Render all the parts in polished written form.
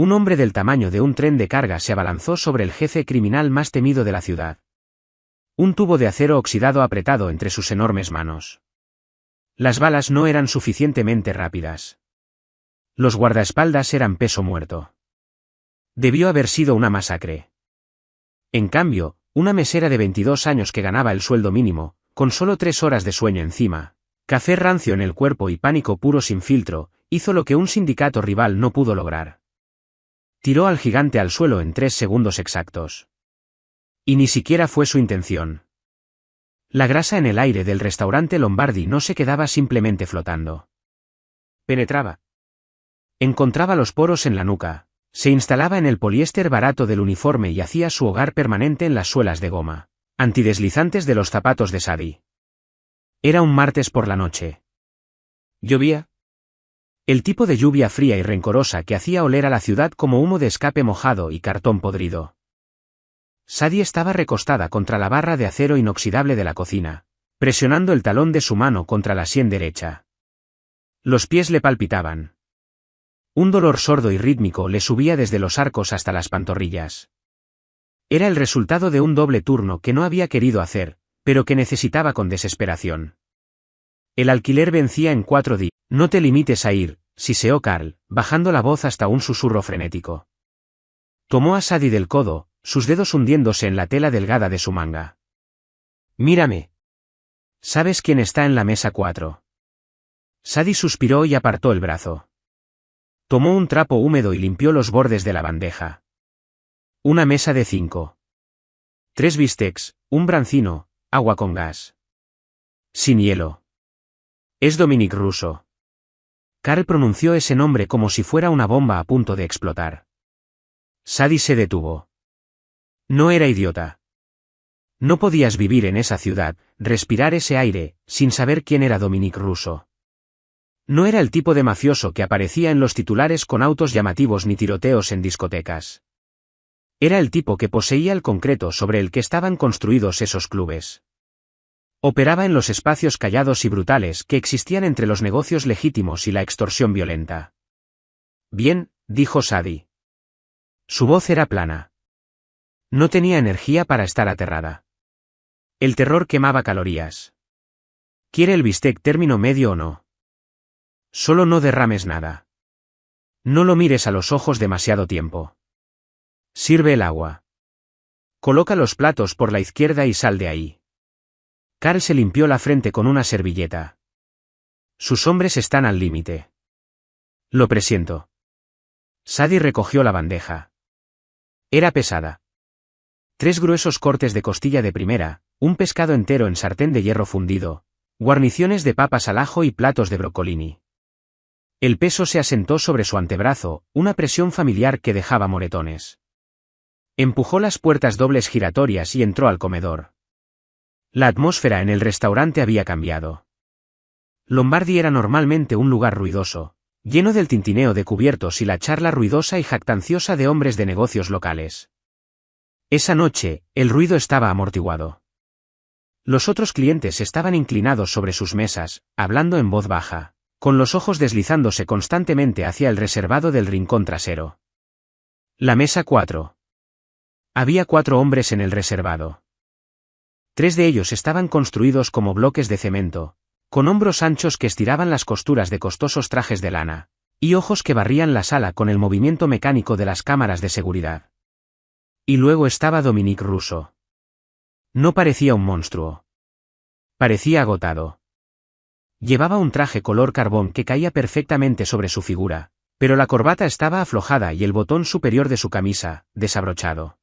Un hombre del tamaño de un tren de carga se abalanzó sobre el jefe criminal más temido de la ciudad. Un tubo de acero oxidado apretado entre sus enormes manos. Las balas no eran suficientemente rápidas. Los guardaespaldas eran peso muerto. Debió haber sido una masacre. En cambio, una mesera de 22 años que ganaba el sueldo mínimo, con solo 3 horas de sueño encima, café rancio en el cuerpo y pánico puro sin filtro, hizo lo que un sindicato rival no pudo lograr. Tiró al gigante al suelo en 3 segundos exactos. Y ni siquiera fue su intención. La grasa en el aire del restaurante Lombardi no se quedaba simplemente flotando. Penetraba. Encontraba los poros en la nuca, se instalaba en el poliéster barato del uniforme y hacía su hogar permanente en las suelas de goma antideslizantes de los zapatos de Sadie. Era un martes por la noche. ¿Llovía? El tipo de lluvia fría y rencorosa que hacía oler a la ciudad como humo de escape mojado y cartón podrido. Sadie estaba recostada contra la barra de acero inoxidable de la cocina, presionando el talón de su mano contra la sien derecha. Los pies le palpitaban. Un dolor sordo y rítmico le subía desde los arcos hasta las pantorrillas. Era el resultado de un doble turno que no había querido hacer, pero que necesitaba con desesperación. El alquiler vencía en 4 días. No te limites a ir, siseó Carl, bajando la voz hasta un susurro frenético. Tomó a Sadie del codo, sus dedos hundiéndose en la tela delgada de su manga. Mírame. ¿Sabes quién está en la mesa 4? Sadie suspiró y apartó el brazo. Tomó un trapo húmedo y limpió los bordes de la bandeja. Una mesa de 5. 3 bistecs, un brancino, agua con gas. Sin hielo. Es Dominic Russo. Carl pronunció ese nombre como si fuera una bomba a punto de explotar. Sadie se detuvo. No era idiota. No podías vivir en esa ciudad, respirar ese aire, sin saber quién era Dominic Russo. No era el tipo de mafioso que aparecía en los titulares con autos llamativos ni tiroteos en discotecas. Era el tipo que poseía el concreto sobre el que estaban construidos esos clubes. Operaba en los espacios callados y brutales que existían entre los negocios legítimos y la extorsión violenta. Bien, dijo Sadie. Su voz era plana. No tenía energía para estar aterrada. El terror quemaba calorías. ¿Quiere el bistec término medio o no? Solo no derrames nada. No lo mires a los ojos demasiado tiempo. Sirve el agua. Coloca los platos por la izquierda y sal de ahí. Carl se limpió la frente con una servilleta. Sus hombres están al límite. Lo presiento. Sadie recogió la bandeja. Era pesada. 3 gruesos cortes de costilla de primera, un pescado entero en sartén de hierro fundido, guarniciones de papas al ajo y platos de brocolini. El peso se asentó sobre su antebrazo, una presión familiar que dejaba moretones. Empujó las puertas dobles giratorias y entró al comedor. La atmósfera en el restaurante había cambiado. Lombardi era normalmente un lugar ruidoso, lleno del tintineo de cubiertos y la charla ruidosa y jactanciosa de hombres de negocios locales. Esa noche, el ruido estaba amortiguado. Los otros clientes estaban inclinados sobre sus mesas, hablando en voz baja, con los ojos deslizándose constantemente hacia el reservado del rincón trasero. La mesa 4. Había 4 hombres en el reservado. 3 de ellos estaban construidos como bloques de cemento, con hombros anchos que estiraban las costuras de costosos trajes de lana, y ojos que barrían la sala con el movimiento mecánico de las cámaras de seguridad. Y luego estaba Dominic Russo. No parecía un monstruo. Parecía agotado. Llevaba un traje color carbón que caía perfectamente sobre su figura, pero la corbata estaba aflojada y el botón superior de su camisa, desabrochado.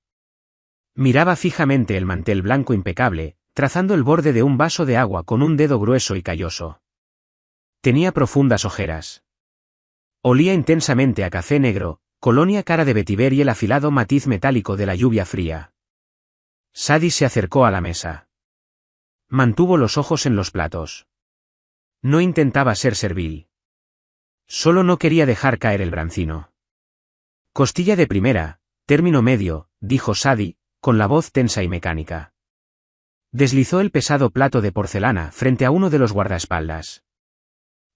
Miraba fijamente el mantel blanco impecable, trazando el borde de un vaso de agua con un dedo grueso y calloso. Tenía profundas ojeras. Olía intensamente a café negro, colonia cara de vetiver y el afilado matiz metálico de la lluvia fría. Sadie se acercó a la mesa. Mantuvo los ojos en los platos. No intentaba ser servil. Solo no quería dejar caer el brancino. Costilla de primera, término medio, dijo Sadie, con la voz tensa y mecánica. Deslizó el pesado plato de porcelana frente a uno de los guardaespaldas.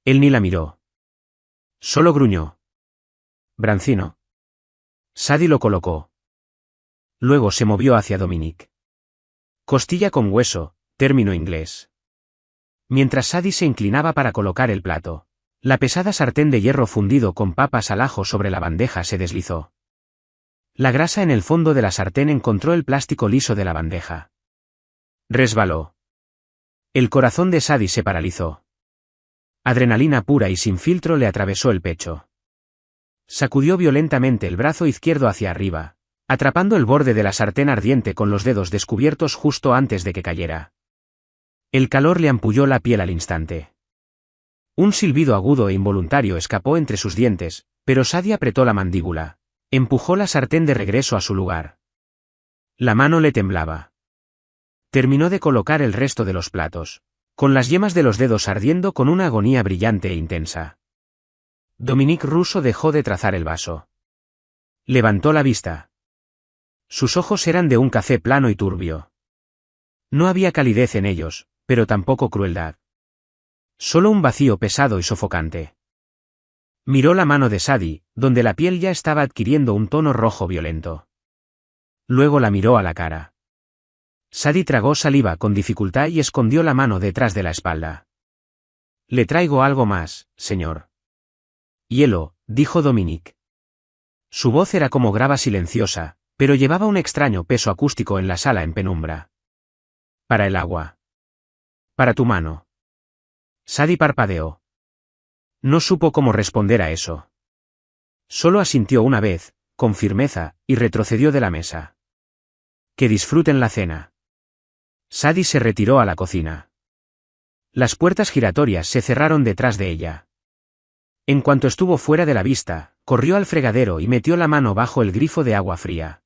Él ni la miró. Solo gruñó. Brancino. Sadie lo colocó. Luego se movió hacia Dominic. Costilla con hueso, término inglés. Mientras Sadie se inclinaba para colocar el plato, la pesada sartén de hierro fundido con papas al ajo sobre la bandeja se deslizó. La grasa en el fondo de la sartén encontró el plástico liso de la bandeja. Resbaló. El corazón de Sadie se paralizó. Adrenalina pura y sin filtro le atravesó el pecho. Sacudió violentamente el brazo izquierdo hacia arriba, atrapando el borde de la sartén ardiente con los dedos descubiertos justo antes de que cayera. El calor le ampulló la piel al instante. Un silbido agudo e involuntario escapó entre sus dientes, pero Sadie apretó la mandíbula. Empujó la sartén de regreso a su lugar. La mano le temblaba. Terminó de colocar el resto de los platos, con las yemas de los dedos ardiendo con una agonía brillante e intensa. Dominic Russo dejó de trazar el vaso. Levantó la vista. Sus ojos eran de un café plano y turbio. No había calidez en ellos, pero tampoco crueldad. Solo un vacío pesado y sofocante. Miró la mano de Sadie, donde la piel ya estaba adquiriendo un tono rojo violento. Luego la miró a la cara. Sadie tragó saliva con dificultad y escondió la mano detrás de la espalda. Le traigo algo más, señor. Hielo, dijo Dominic. Su voz era como grava silenciosa, pero llevaba un extraño peso acústico en la sala en penumbra. Para el agua. Para tu mano. Sadie parpadeó. No supo cómo responder a eso. Solo asintió una vez, con firmeza, y retrocedió de la mesa. Que disfruten la cena. Sadie se retiró a la cocina. Las puertas giratorias se cerraron detrás de ella. En cuanto estuvo fuera de la vista, corrió al fregadero y metió la mano bajo el grifo de agua fría.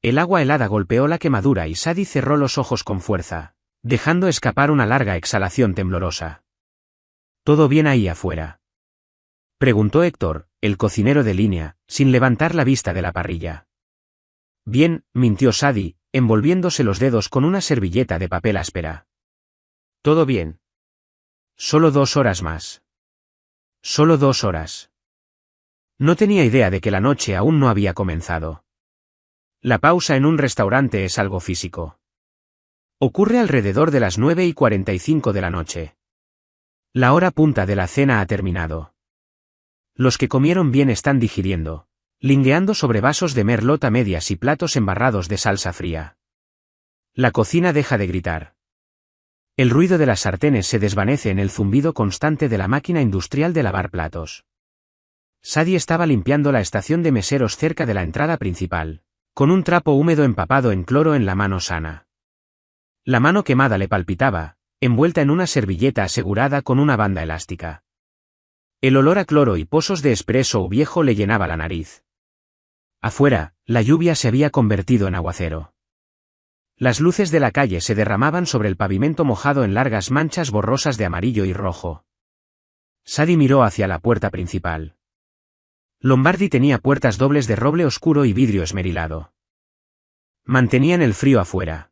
El agua helada golpeó la quemadura y Sadie cerró los ojos con fuerza, dejando escapar una larga exhalación temblorosa. ¿Todo bien ahí afuera?, preguntó Héctor, el cocinero de línea, sin levantar la vista de la parrilla. Bien, mintió Sadie, envolviéndose los dedos con una servilleta de papel áspera. Todo bien. Solo 2 horas más. Solo 2 horas. No tenía idea de que la noche aún no había comenzado. La pausa en un restaurante es algo físico. Ocurre alrededor de las 9:45 de la noche. La hora punta de la cena ha terminado. Los que comieron bien están digiriendo, lingueando sobre vasos de merlot a medias y platos embarrados de salsa fría. La cocina deja de gritar. El ruido de las sartenes se desvanece en el zumbido constante de la máquina industrial de lavar platos. Sadie estaba limpiando la estación de meseros cerca de la entrada principal, con un trapo húmedo empapado en cloro en la mano sana. La mano quemada le palpitaba, envuelta en una servilleta asegurada con una banda elástica. El olor a cloro y pozos de espresso viejo le llenaba la nariz. Afuera, la lluvia se había convertido en aguacero. Las luces de la calle se derramaban sobre el pavimento mojado en largas manchas borrosas de amarillo y rojo. Sadie miró hacia la puerta principal. Lombardi tenía puertas dobles de roble oscuro y vidrio esmerilado. Mantenían el frío afuera.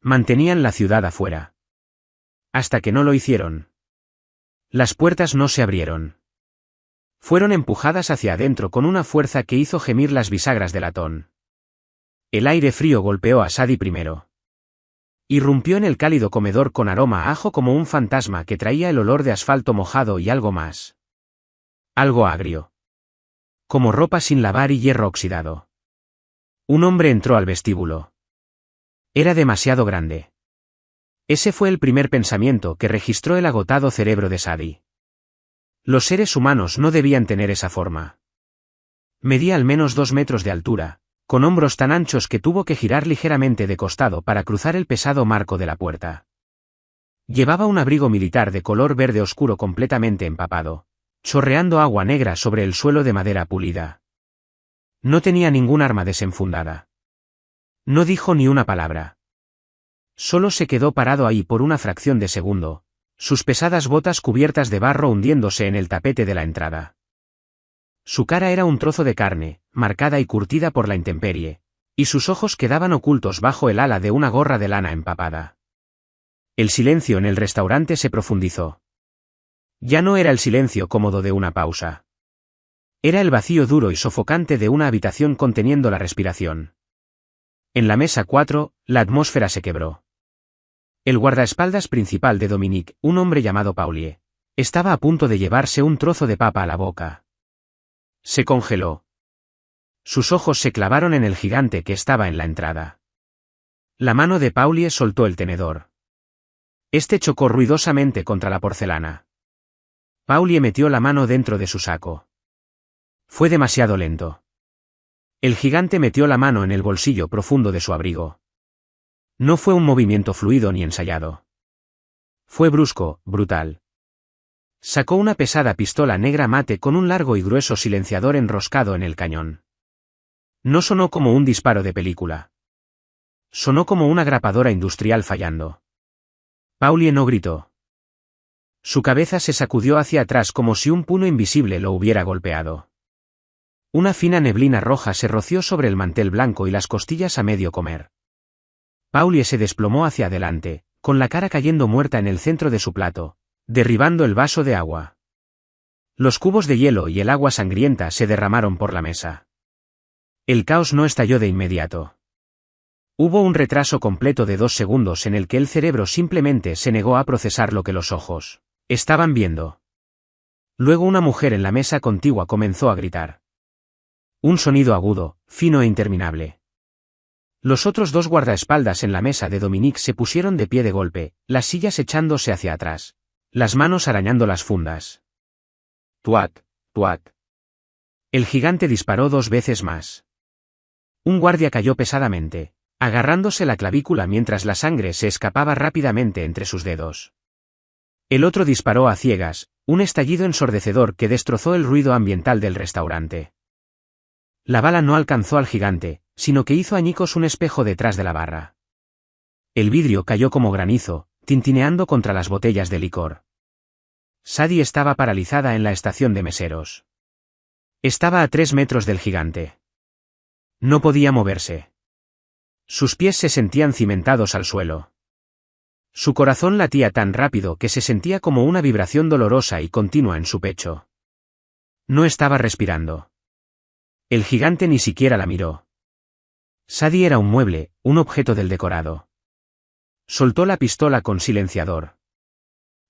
Mantenían la ciudad afuera. Hasta que no lo hicieron. Las puertas no se abrieron. Fueron empujadas hacia adentro con una fuerza que hizo gemir las bisagras de latón. El aire frío golpeó a Sadie primero. Irrumpió en el cálido comedor con aroma a ajo como un fantasma que traía el olor de asfalto mojado y algo más. Algo agrio. Como ropa sin lavar y hierro oxidado. Un hombre entró al vestíbulo. Era demasiado grande. Ese fue el primer pensamiento que registró el agotado cerebro de Sadie. Los seres humanos no debían tener esa forma. Medía al menos 2 metros de altura, con hombros tan anchos que tuvo que girar ligeramente de costado para cruzar el pesado marco de la puerta. Llevaba un abrigo militar de color verde oscuro completamente empapado, chorreando agua negra sobre el suelo de madera pulida. No tenía ningún arma desenfundada. No dijo ni una palabra. Solo se quedó parado ahí por una fracción de segundo, sus pesadas botas cubiertas de barro hundiéndose en el tapete de la entrada. Su cara era un trozo de carne, marcada y curtida por la intemperie, y sus ojos quedaban ocultos bajo el ala de una gorra de lana empapada. El silencio en el restaurante se profundizó. Ya no era el silencio cómodo de una pausa. Era el vacío duro y sofocante de una habitación conteniendo la respiración. En la mesa 4, la atmósfera se quebró. El guardaespaldas principal de Dominique, un hombre llamado Paulie, estaba a punto de llevarse un trozo de papa a la boca. Se congeló. Sus ojos se clavaron en el gigante que estaba en la entrada. La mano de Paulie soltó el tenedor. Este chocó ruidosamente contra la porcelana. Paulie metió la mano dentro de su saco. Fue demasiado lento. El gigante metió la mano en el bolsillo profundo de su abrigo. No fue un movimiento fluido ni ensayado. Fue brusco, brutal. Sacó una pesada pistola negra mate con un largo y grueso silenciador enroscado en el cañón. No sonó como un disparo de película. Sonó como una grapadora industrial fallando. Paulie no gritó. Su cabeza se sacudió hacia atrás como si un puño invisible lo hubiera golpeado. Una fina neblina roja se roció sobre el mantel blanco y las costillas a medio comer. Paulie se desplomó hacia adelante, con la cara cayendo muerta en el centro de su plato, derribando el vaso de agua. Los cubos de hielo y el agua sangrienta se derramaron por la mesa. El caos no estalló de inmediato. Hubo un retraso completo de 2 segundos en el que el cerebro simplemente se negó a procesar lo que los ojos estaban viendo. Luego una mujer en la mesa contigua comenzó a gritar. Un sonido agudo, fino e interminable. Los otros 2 guardaespaldas en la mesa de Dominique se pusieron de pie de golpe, las sillas echándose hacia atrás, las manos arañando las fundas. Tuat, tuat. El gigante disparó 2 veces más. Un guardia cayó pesadamente, agarrándose la clavícula mientras la sangre se escapaba rápidamente entre sus dedos. El otro disparó a ciegas, un estallido ensordecedor que destrozó el ruido ambiental del restaurante. La bala no alcanzó al gigante, sino que hizo añicos un espejo detrás de la barra. El vidrio cayó como granizo, tintineando contra las botellas de licor. Sadie estaba paralizada en la estación de meseros. Estaba a 3 metros del gigante. No podía moverse. Sus pies se sentían cimentados al suelo. Su corazón latía tan rápido que se sentía como una vibración dolorosa y continua en su pecho. No estaba respirando. El gigante ni siquiera la miró. Sadie era un mueble, un objeto del decorado. Soltó la pistola con silenciador.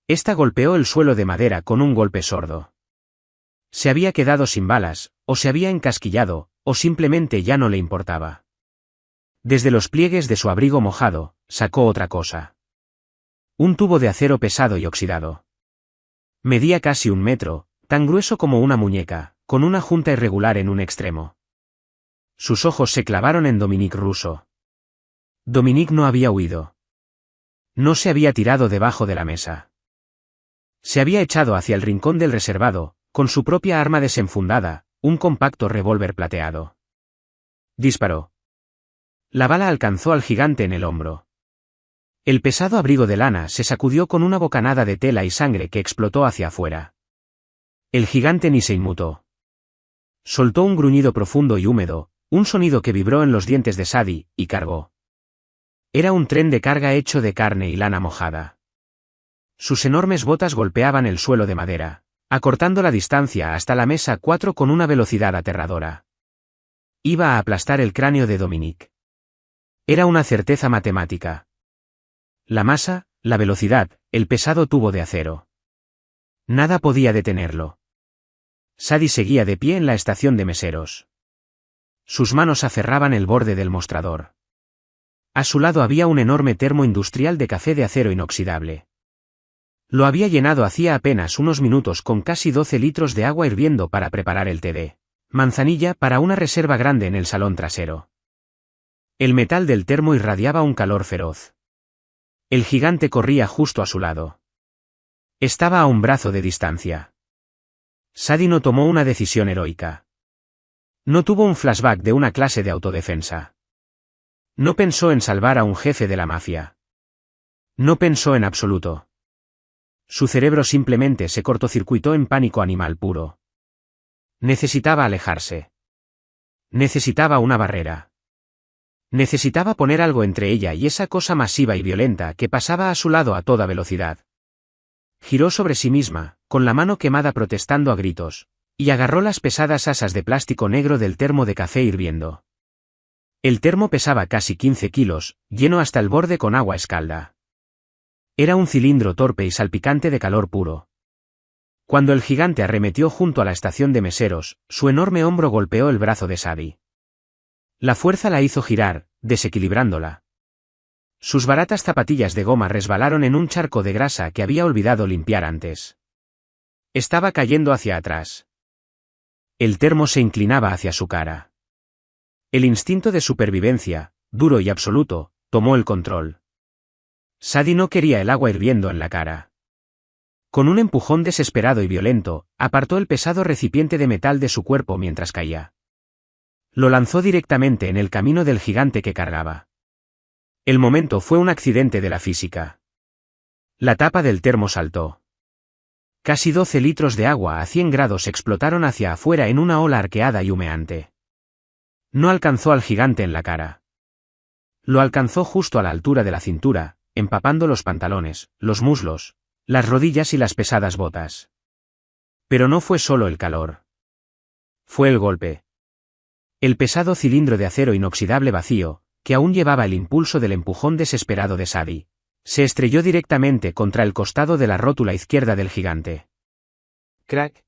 Esta golpeó el suelo de madera con un golpe sordo. Se había quedado sin balas, o se había encasquillado, o simplemente ya no le importaba. Desde los pliegues de su abrigo mojado, sacó otra cosa. Un tubo de acero pesado y oxidado. Medía casi 1 metro, tan grueso como una muñeca, con una junta irregular en un extremo. Sus ojos se clavaron en Dominique Russo. Dominique no había huido. No se había tirado debajo de la mesa. Se había echado hacia el rincón del reservado, con su propia arma desenfundada, un compacto revólver plateado. Disparó. La bala alcanzó al gigante en el hombro. El pesado abrigo de lana se sacudió con una bocanada de tela y sangre que explotó hacia afuera. El gigante ni se inmutó. Soltó un gruñido profundo y húmedo, un sonido que vibró en los dientes de Sadie, y cargó. Era un tren de carga hecho de carne y lana mojada. Sus enormes botas golpeaban el suelo de madera, acortando la distancia hasta la mesa 4 con una velocidad aterradora. Iba a aplastar el cráneo de Dominique. Era una certeza matemática. La masa, la velocidad, el pesado tubo de acero. Nada podía detenerlo. Sadie seguía de pie en la estación de meseros. Sus manos aferraban el borde del mostrador. A su lado había un enorme termo industrial de café de acero inoxidable. Lo había llenado hacía apenas unos minutos con casi 12 litros de agua hirviendo para preparar el té de manzanilla para una reserva grande en el salón trasero. El metal del termo irradiaba un calor feroz. El gigante corría justo a su lado. Estaba a un brazo de distancia. Sadie no tomó una decisión heroica. No tuvo un flashback de una clase de autodefensa. No pensó en salvar a un jefe de la mafia. No pensó en absoluto. Su cerebro simplemente se cortocircuitó en pánico animal puro. Necesitaba alejarse. Necesitaba una barrera. Necesitaba poner algo entre ella y esa cosa masiva y violenta que pasaba a su lado a toda velocidad. Giró sobre sí misma, con la mano quemada protestando a gritos, Y agarró las pesadas asas de plástico negro del termo de café hirviendo. El termo pesaba casi 15 kilos, lleno hasta el borde con agua escalda. Era un cilindro torpe y salpicante de calor puro. Cuando el gigante arremetió junto a la estación de meseros, su enorme hombro golpeó el brazo de Sadie. La fuerza la hizo girar, desequilibrándola. Sus baratas zapatillas de goma resbalaron en un charco de grasa que había olvidado limpiar antes. Estaba cayendo hacia atrás. El termo se inclinaba hacia su cara. El instinto de supervivencia, duro y absoluto, tomó el control. Sadie no quería el agua hirviendo en la cara. Con un empujón desesperado y violento, apartó el pesado recipiente de metal de su cuerpo mientras caía. Lo lanzó directamente en el camino del gigante que cargaba. El momento fue un accidente de la física. La tapa del termo saltó. Casi 12 litros de agua a 100 grados explotaron hacia afuera en una ola arqueada y humeante. No alcanzó al gigante en la cara. Lo alcanzó justo a la altura de la cintura, empapando los pantalones, los muslos, las rodillas y las pesadas botas. Pero no fue solo el calor. Fue el golpe. El pesado cilindro de acero inoxidable vacío, que aún llevaba el impulso del empujón desesperado de Sadie, se estrelló directamente contra el costado de la rótula izquierda del gigante. Crack.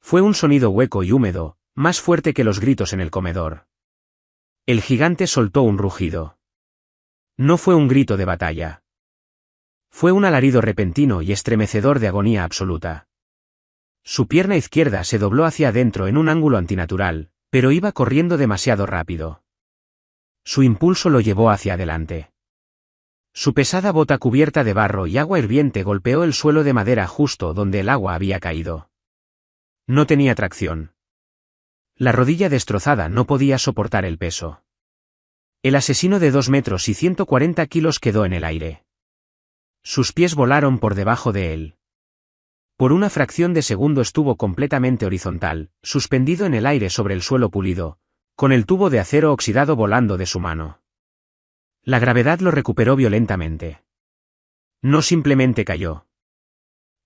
Fue un sonido hueco y húmedo, más fuerte que los gritos en el comedor. El gigante soltó un rugido. No fue un grito de batalla. Fue un alarido repentino y estremecedor de agonía absoluta. Su pierna izquierda se dobló hacia adentro en un ángulo antinatural, pero iba corriendo demasiado rápido. Su impulso lo llevó hacia adelante. Su pesada bota cubierta de barro y agua hirviente golpeó el suelo de madera justo donde el agua había caído. No tenía tracción. La rodilla destrozada no podía soportar el peso. El asesino de 2 metros y 140 kilos quedó en el aire. Sus pies volaron por debajo de él. Por una fracción de segundo estuvo completamente horizontal, suspendido en el aire sobre el suelo pulido, con el tubo de acero oxidado volando de su mano. La gravedad lo recuperó violentamente. No simplemente cayó.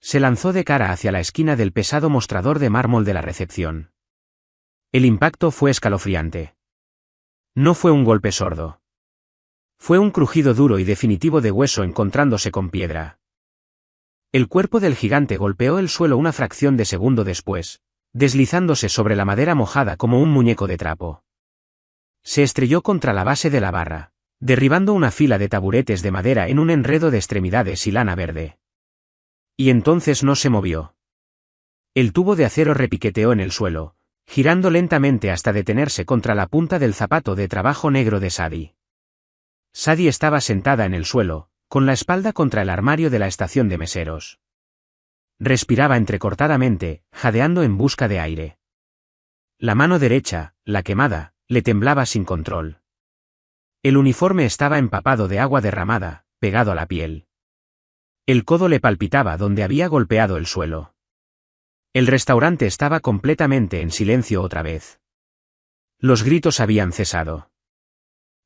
Se lanzó de cara hacia la esquina del pesado mostrador de mármol de la recepción. El impacto fue escalofriante. No fue un golpe sordo. Fue un crujido duro y definitivo de hueso encontrándose con piedra. El cuerpo del gigante golpeó el suelo una fracción de segundo después, deslizándose sobre la madera mojada como un muñeco de trapo. Se estrelló contra la base de la barra, derribando una fila de taburetes de madera en un enredo de extremidades y lana verde. Y entonces no se movió. El tubo de acero repiqueteó en el suelo, girando lentamente hasta detenerse contra la punta del zapato de trabajo negro de Sadie. Sadie estaba sentada en el suelo, con la espalda contra el armario de la estación de meseros. Respiraba entrecortadamente, jadeando en busca de aire. La mano derecha, la quemada, le temblaba sin control. El uniforme estaba empapado de agua derramada, pegado a la piel. El codo le palpitaba donde había golpeado el suelo. El restaurante estaba completamente en silencio otra vez. Los gritos habían cesado.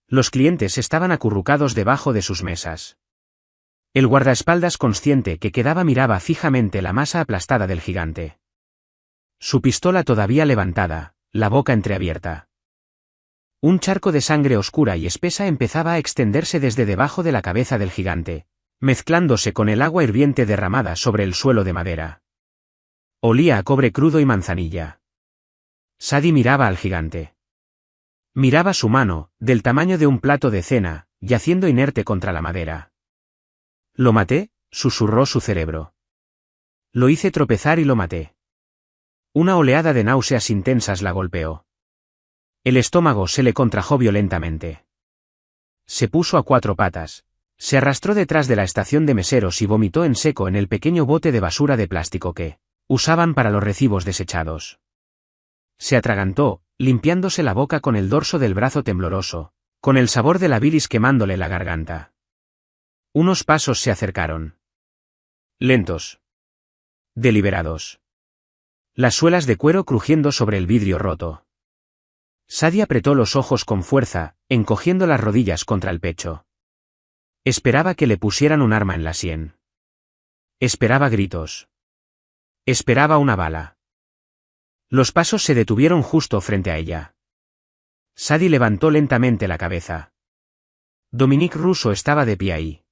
Los clientes estaban acurrucados debajo de sus mesas. El guardaespaldas consciente que quedaba miraba fijamente la masa aplastada del gigante. Su pistola todavía levantada, la boca entreabierta. Un charco de sangre oscura y espesa empezaba a extenderse desde debajo de la cabeza del gigante, mezclándose con el agua hirviente derramada sobre el suelo de madera. Olía a cobre crudo y manzanilla. Sadie miraba al gigante. Miraba su mano, del tamaño de un plato de cena, yaciendo inerte contra la madera. «¿Lo maté?», susurró su cerebro. «Lo hice tropezar y lo maté». Una oleada de náuseas intensas la golpeó. El estómago se le contrajo violentamente. Se puso a 4 patas, se arrastró detrás de la estación de meseros y vomitó en seco en el pequeño bote de basura de plástico que usaban para los recibos desechados. Se atragantó, limpiándose la boca con el dorso del brazo tembloroso, con el sabor de la bilis quemándole la garganta. Unos pasos se acercaron. Lentos. Deliberados. Las suelas de cuero crujiendo sobre el vidrio roto. Sadie apretó los ojos con fuerza, encogiendo las rodillas contra el pecho. Esperaba que le pusieran un arma en la sien. Esperaba gritos. Esperaba una bala. Los pasos se detuvieron justo frente a ella. Sadie levantó lentamente la cabeza. Dominique Russo estaba de pie ahí.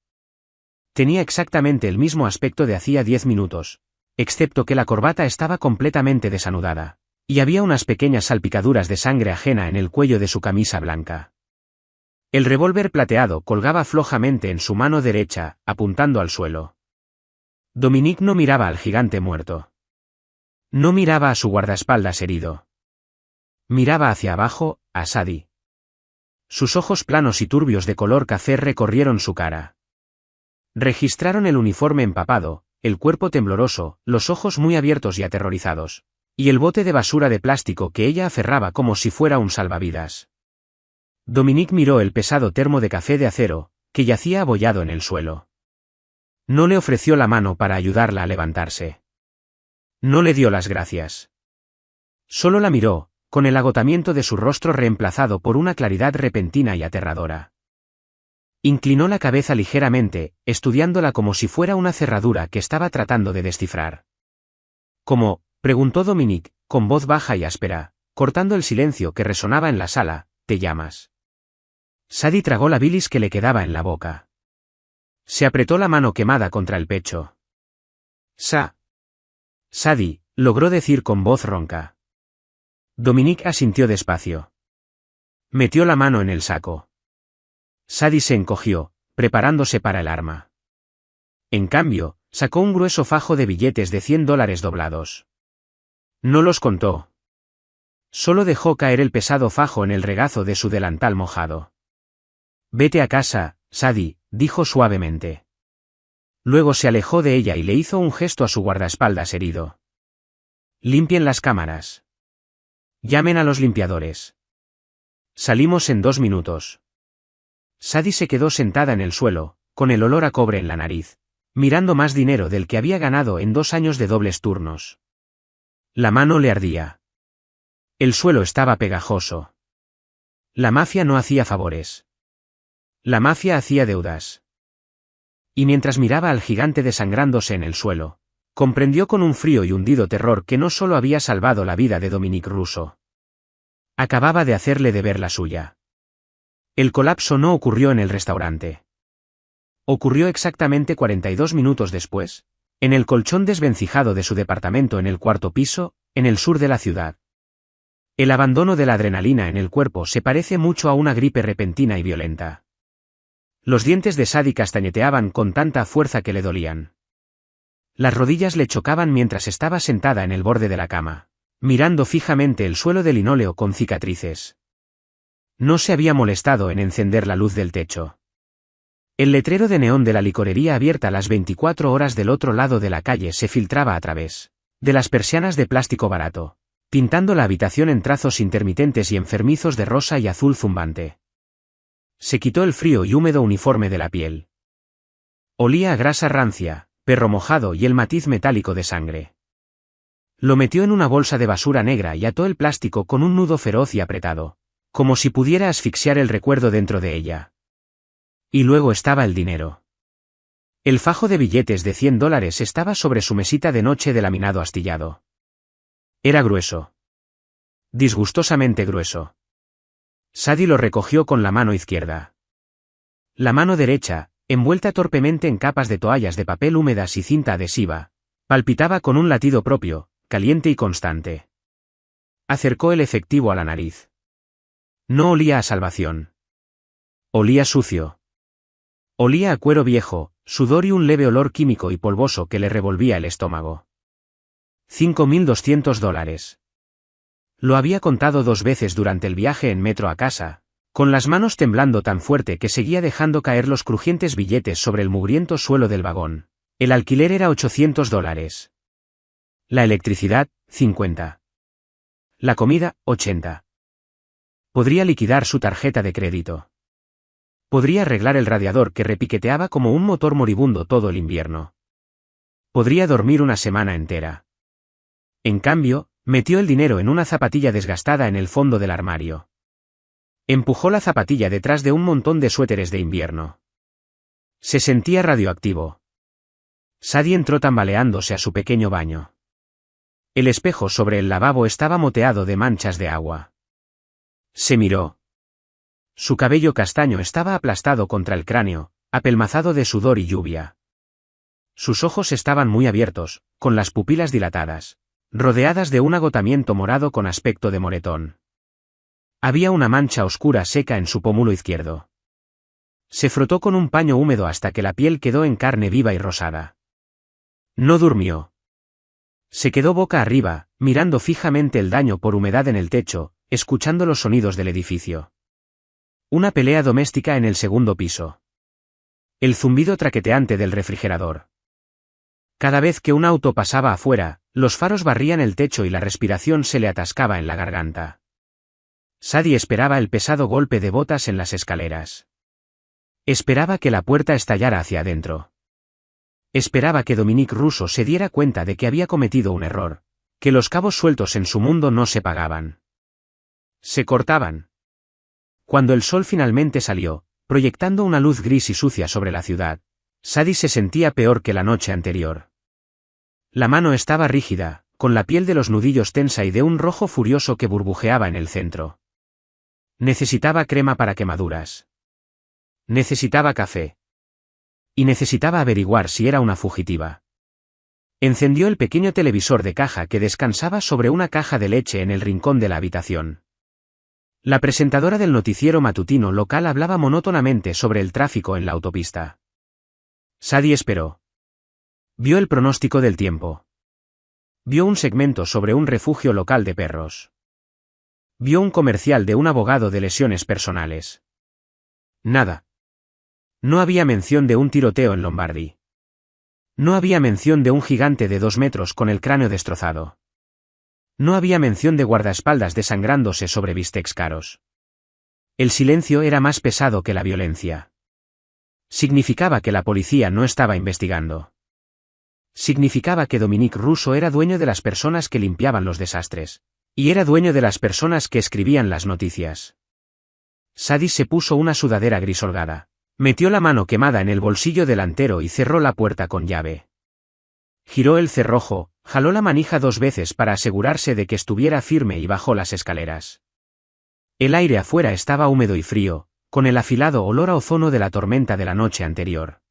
Tenía exactamente el mismo aspecto de hacía 10 minutos, excepto que la corbata estaba completamente desanudada, y había unas pequeñas salpicaduras de sangre ajena en el cuello de su camisa blanca. El revólver plateado colgaba flojamente en su mano derecha, apuntando al suelo. Dominique no miraba al gigante muerto. No miraba a su guardaespaldas herido. Miraba hacia abajo, a Sadie. Sus ojos planos y turbios de color café recorrieron su cara. Registraron el uniforme empapado, el cuerpo tembloroso, los ojos muy abiertos y aterrorizados, y el bote de basura de plástico que ella aferraba como si fuera un salvavidas. Dominique miró el pesado termo de café de acero, que yacía abollado en el suelo. No le ofreció la mano para ayudarla a levantarse. No le dio las gracias. Solo la miró, con el agotamiento de su rostro reemplazado por una claridad repentina y aterradora. Inclinó la cabeza ligeramente, estudiándola como si fuera una cerradura que estaba tratando de descifrar. ¿Cómo?, preguntó Dominique, con voz baja y áspera, cortando el silencio que resonaba en la sala. ¿Te llamas? Sadie tragó la bilis que le quedaba en la boca. Se apretó la mano quemada contra el pecho. Sadie, logró decir con voz ronca. Dominique asintió despacio. Metió la mano en el saco. Sadie se encogió, preparándose para el arma. En cambio, sacó un grueso fajo de billetes de $100 doblados. No los contó. Solo dejó caer el pesado fajo en el regazo de su delantal mojado. Vete a casa, Sadie, dijo suavemente. Luego se alejó de ella y le hizo un gesto a su guardaespaldas herido. Limpien las cámaras. Llamen a los limpiadores. Salimos en 2 minutos. Sadie se quedó sentada en el suelo, con el olor a cobre en la nariz, mirando más dinero del que había ganado en 2 años de dobles turnos. La mano le ardía. El suelo estaba pegajoso. La mafia no hacía favores. La mafia hacía deudas. Y mientras miraba al gigante desangrándose en el suelo, comprendió con un frío y hundido terror que no solo había salvado la vida de Dominique Russo. Acababa de hacerle deber la suya. El colapso no ocurrió en el restaurante. Ocurrió exactamente 42 minutos después, en el colchón desvencijado de su departamento en el 4º piso, en el sur de la ciudad. El abandono de la adrenalina en el cuerpo se parece mucho a una gripe repentina y violenta. Los dientes de Sadie castañeteaban con tanta fuerza que le dolían. Las rodillas le chocaban mientras estaba sentada en el borde de la cama, mirando fijamente el suelo de linóleo con cicatrices. No se había molestado en encender la luz del techo. El letrero de neón de la licorería abierta las 24 horas del otro lado de la calle se filtraba a través de las persianas de plástico barato, pintando la habitación en trazos intermitentes y enfermizos de rosa y azul zumbante. Se quitó el frío y húmedo uniforme de la piel. Olía a grasa rancia, perro mojado y el matiz metálico de sangre. Lo metió en una bolsa de basura negra y ató el plástico con un nudo feroz y apretado, como si pudiera asfixiar el recuerdo dentro de ella. Y luego estaba el dinero. El fajo de billetes de $100 estaba sobre su mesita de noche de laminado astillado. Era grueso. Disgustosamente grueso. Sadie lo recogió con la mano izquierda. La mano derecha, envuelta torpemente en capas de toallas de papel húmedas y cinta adhesiva, palpitaba con un latido propio, caliente y constante. Acercó el efectivo a la nariz. No olía a salvación. Olía sucio. Olía a cuero viejo, sudor y un leve olor químico y polvoso que le revolvía el estómago. $5.200. Lo había contado 2 veces durante el viaje en metro a casa, con las manos temblando tan fuerte que seguía dejando caer los crujientes billetes sobre el mugriento suelo del vagón. El alquiler era $800. La electricidad, 50. La comida, 80. Podría liquidar su tarjeta de crédito. Podría arreglar el radiador que repiqueteaba como un motor moribundo todo el invierno. Podría dormir una semana entera. En cambio, metió el dinero en una zapatilla desgastada en el fondo del armario. Empujó la zapatilla detrás de un montón de suéteres de invierno. Se sentía radioactivo. Sadie entró tambaleándose a su pequeño baño. El espejo sobre el lavabo estaba moteado de manchas de agua. Se miró. Su cabello castaño estaba aplastado contra el cráneo, apelmazado de sudor y lluvia. Sus ojos estaban muy abiertos, con las pupilas dilatadas, rodeadas de un agotamiento morado con aspecto de moretón. Había una mancha oscura seca en su pómulo izquierdo. Se frotó con un paño húmedo hasta que la piel quedó en carne viva y rosada. No durmió. Se quedó boca arriba, mirando fijamente el daño por humedad en el techo, escuchando los sonidos del edificio. Una pelea doméstica en el segundo piso. El zumbido traqueteante del refrigerador. Cada vez que un auto pasaba afuera, los faros barrían el techo y la respiración se le atascaba en la garganta. Sadie esperaba el pesado golpe de botas en las escaleras. Esperaba que la puerta estallara hacia adentro. Esperaba que Dominique Russo se diera cuenta de que había cometido un error, que los cabos sueltos en su mundo no se pagaban. Se cortaban. Cuando el sol finalmente salió, proyectando una luz gris y sucia sobre la ciudad, Sadie se sentía peor que la noche anterior. La mano estaba rígida, con la piel de los nudillos tensa y de un rojo furioso que burbujeaba en el centro. Necesitaba crema para quemaduras. Necesitaba café. Y necesitaba averiguar si era una fugitiva. Encendió el pequeño televisor de caja que descansaba sobre una caja de leche en el rincón de la habitación. La presentadora del noticiero matutino local hablaba monótonamente sobre el tráfico en la autopista. Sadie esperó. Vio el pronóstico del tiempo. Vio un segmento sobre un refugio local de perros. Vio un comercial de un abogado de lesiones personales. Nada. No había mención de un tiroteo en Lombardy. No había mención de un gigante de 2 metros con el cráneo destrozado. No había mención de guardaespaldas desangrándose sobre bistecs caros. El silencio era más pesado que la violencia. Significaba que la policía no estaba investigando. Significaba que Dominique Russo era dueño de las personas que limpiaban los desastres. Y era dueño de las personas que escribían las noticias. Sadie se puso una sudadera gris holgada. Metió la mano quemada en el bolsillo delantero y cerró la puerta con llave. Giró el cerrojo, jaló la manija 2 veces para asegurarse de que estuviera firme y bajó las escaleras. El aire afuera estaba húmedo y frío, con el afilado olor a ozono de la tormenta de la noche anterior.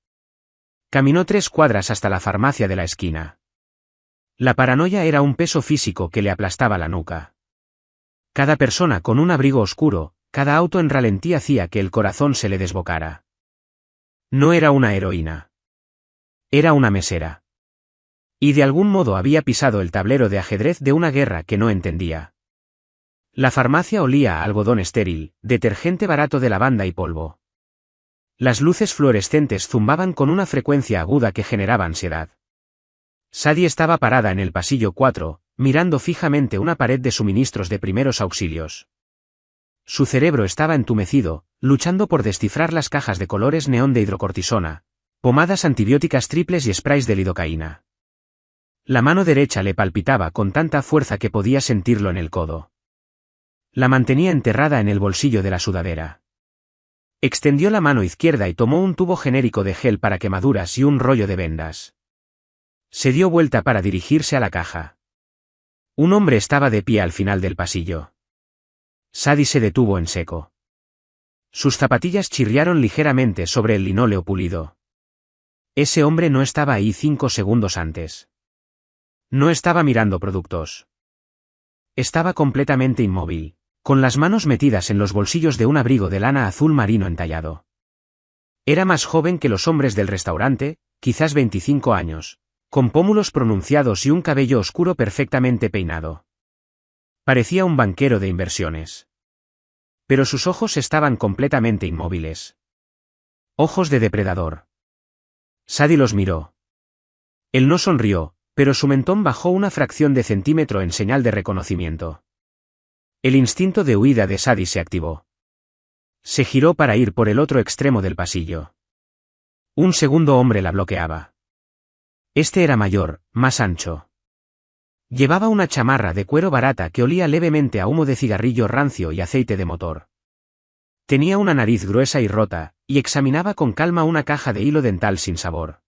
Caminó 3 cuadras hasta la farmacia de la esquina. La paranoia era un peso físico que le aplastaba la nuca. Cada persona con un abrigo oscuro, cada auto en ralentí hacía que el corazón se le desbocara. No era una heroína. Era una mesera. Y de algún modo había pisado el tablero de ajedrez de una guerra que no entendía. La farmacia olía a algodón estéril, detergente barato de lavanda y polvo. Las luces fluorescentes zumbaban con una frecuencia aguda que generaba ansiedad. Sadie estaba parada en el pasillo 4, mirando fijamente una pared de suministros de primeros auxilios. Su cerebro estaba entumecido, luchando por descifrar las cajas de colores neón de hidrocortisona, pomadas antibióticas triples y sprays de lidocaína. La mano derecha le palpitaba con tanta fuerza que podía sentirlo en el codo. La mantenía enterrada en el bolsillo de la sudadera. Extendió la mano izquierda y tomó un tubo genérico de gel para quemaduras y un rollo de vendas. Se dio vuelta para dirigirse a la caja. Un hombre estaba de pie al final del pasillo. Sadie se detuvo en seco. Sus zapatillas chirriaron ligeramente sobre el linóleo pulido. Ese hombre no estaba ahí 5 segundos antes. No estaba mirando productos. Estaba completamente inmóvil, con las manos metidas en los bolsillos de un abrigo de lana azul marino entallado. Era más joven que los hombres del restaurante, quizás 25 años, con pómulos pronunciados y un cabello oscuro perfectamente peinado. Parecía un banquero de inversiones. Pero sus ojos estaban completamente inmóviles. Ojos de depredador. Sadie los miró. Él no sonrió, pero su mentón bajó una fracción de centímetro en señal de reconocimiento. El instinto de huida de Sadie se activó. Se giró para ir por el otro extremo del pasillo. Un segundo hombre la bloqueaba. Este era mayor, más ancho. Llevaba una chamarra de cuero barata que olía levemente a humo de cigarrillo rancio y aceite de motor. Tenía una nariz gruesa y rota, y examinaba con calma una caja de hilo dental sin sabor.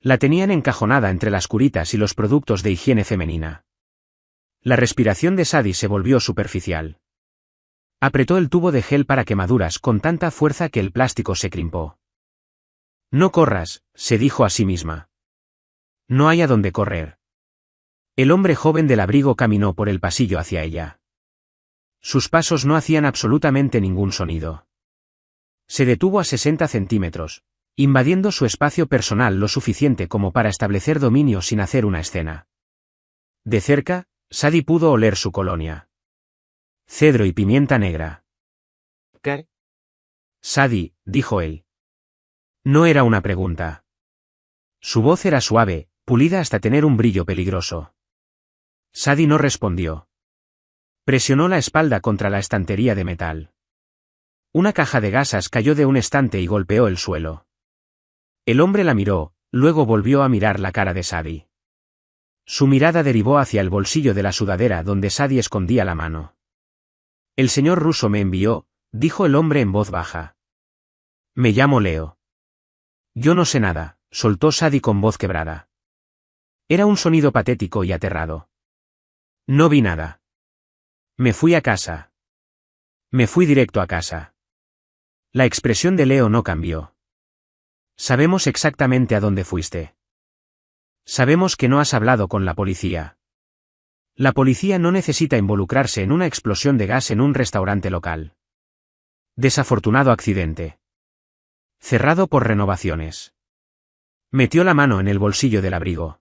La tenían encajonada entre las curitas y los productos de higiene femenina. La respiración de Sadie se volvió superficial. Apretó el tubo de gel para quemaduras con tanta fuerza que el plástico se crimpó. No corras, se dijo a sí misma. No hay a dónde correr. El hombre joven del abrigo caminó por el pasillo hacia ella. Sus pasos no hacían absolutamente ningún sonido. Se detuvo a 60 centímetros, invadiendo su espacio personal lo suficiente como para establecer dominio sin hacer una escena. De cerca, Sadie pudo oler su colonia. Cedro y pimienta negra. ¿Qué? Sadie, dijo él. No era una pregunta. Su voz era suave, pulida hasta tener un brillo peligroso. Sadie no respondió. Presionó la espalda contra la estantería de metal. Una caja de gasas cayó de un estante y golpeó el suelo. El hombre la miró, luego volvió a mirar la cara de Sadie. Su mirada derivó hacia el bolsillo de la sudadera donde Sadie escondía la mano. El señor ruso me envió, dijo el hombre en voz baja. Me llamo Leo. Yo no sé nada, soltó Sadie con voz quebrada. Era un sonido patético y aterrado. No vi nada. Me fui a casa. Me fui directo a casa. La expresión de Leo no cambió. Sabemos exactamente a dónde fuiste. Sabemos que no has hablado con la policía. La policía no necesita involucrarse en una explosión de gas en un restaurante local. Desafortunado accidente. Cerrado por renovaciones. Metió la mano en el bolsillo del abrigo.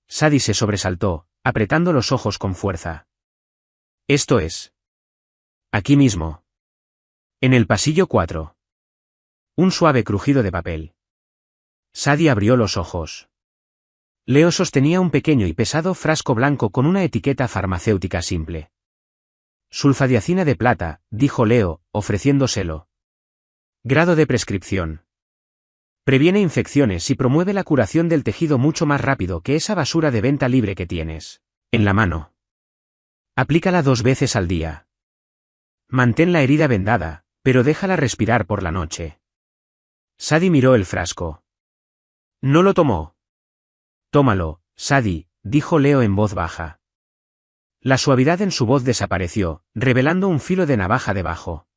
Sadie se sobresaltó, apretando los ojos con fuerza. Esto es. Aquí mismo. En el pasillo 4. Un suave crujido de papel. Sadie abrió los ojos. Leo sostenía un pequeño y pesado frasco blanco con una etiqueta farmacéutica simple. Sulfadiazina de plata, dijo Leo, ofreciéndoselo. Grado de prescripción. Previene infecciones y promueve la curación del tejido mucho más rápido que esa basura de venta libre que tienes en la mano. Aplícala 2 veces al día. Mantén la herida vendada, pero déjala respirar por la noche. Sadie miró el frasco. No lo tomó. Tómalo, Sadie, dijo Leo en voz baja. La suavidad en su voz desapareció, revelando un filo de navaja debajo.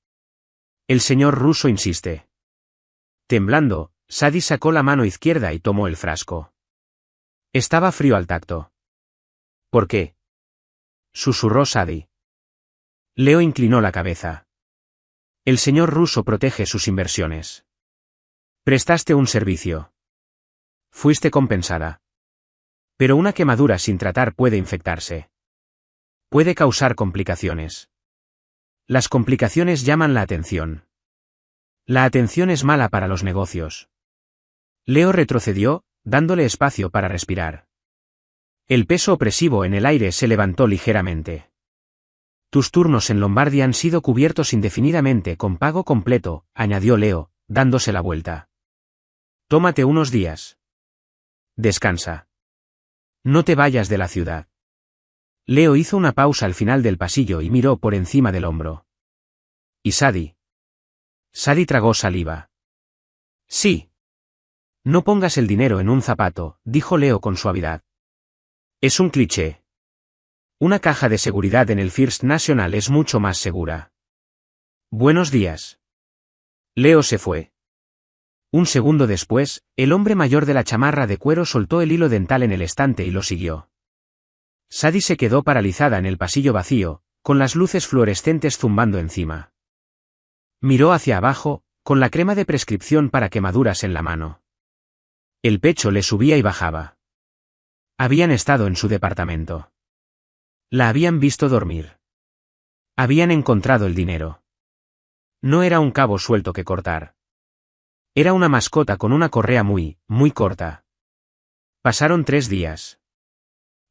El señor ruso insiste. Temblando, Sadie sacó la mano izquierda y tomó el frasco. Estaba frío al tacto. ¿Por qué? Susurró Sadie. Leo inclinó la cabeza. El señor ruso protege sus inversiones. Prestaste un servicio. Fuiste compensada. Pero una quemadura sin tratar puede infectarse. Puede causar complicaciones. Las complicaciones llaman la atención. La atención es mala para los negocios. Leo retrocedió, dándole espacio para respirar. El peso opresivo en el aire se levantó ligeramente. Tus turnos en Lombardía han sido cubiertos indefinidamente con pago completo, añadió Leo, dándose la vuelta. Tómate unos días. Descansa. No te vayas de la ciudad. Leo hizo una pausa al final del pasillo y miró por encima del hombro. ¿Y Sadie? Sadie tragó saliva. Sí. No pongas el dinero en un zapato, dijo Leo con suavidad. Es un cliché. Una caja de seguridad en el First National es mucho más segura. Buenos días. Leo se fue. Un segundo después, el hombre mayor de la chamarra de cuero soltó el hilo dental en el estante y lo siguió. Sadie se quedó paralizada en el pasillo vacío, con las luces fluorescentes zumbando encima. Miró hacia abajo, con la crema de prescripción para quemaduras en la mano. El pecho le subía y bajaba. Habían estado en su departamento. La habían visto dormir. Habían encontrado el dinero. No era un cabo suelto que cortar. Era una mascota con una correa muy corta. Pasaron 3 días.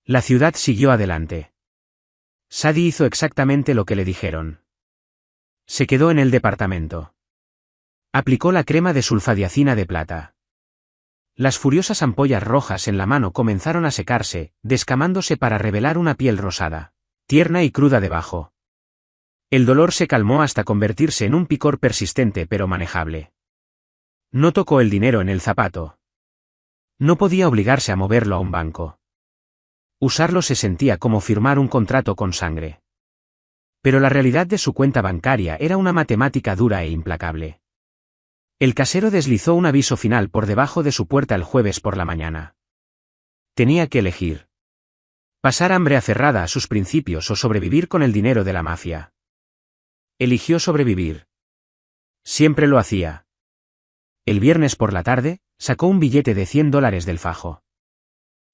La ciudad siguió adelante. Sadie hizo exactamente lo que le dijeron. Se quedó en el departamento. Aplicó la crema de sulfadiazina de plata. Las furiosas ampollas rojas en la mano comenzaron a secarse, descamándose para revelar una piel rosada, tierna y cruda debajo. El dolor se calmó hasta convertirse en un picor persistente pero manejable. No tocó el dinero en el zapato. No podía obligarse a moverlo a un banco. Usarlo se sentía como firmar un contrato con sangre. Pero la realidad de su cuenta bancaria era una matemática dura e implacable. El casero deslizó un aviso final por debajo de su puerta el jueves por la mañana. Tenía que elegir. Pasar hambre aferrada a sus principios o sobrevivir con el dinero de la mafia. Eligió sobrevivir. Siempre lo hacía. El viernes por la tarde, sacó un billete de $100 del fajo.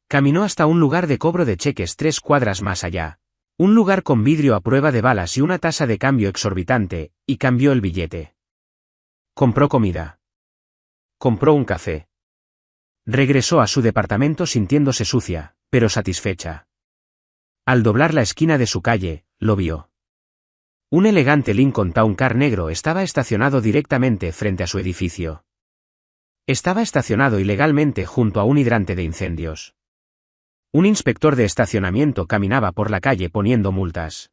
Caminó hasta un lugar de cobro de cheques 3 cuadras más allá, un lugar con vidrio a prueba de balas y una tasa de cambio exorbitante, y cambió el billete. Compró comida. Compró un café. Regresó a su departamento sintiéndose sucia, pero satisfecha. Al doblar la esquina de su calle, lo vio. Un elegante Lincoln Town Car negro estaba estacionado directamente frente a su edificio. Estaba estacionado ilegalmente junto a un hidrante de incendios. Un inspector de estacionamiento caminaba por la calle poniendo multas.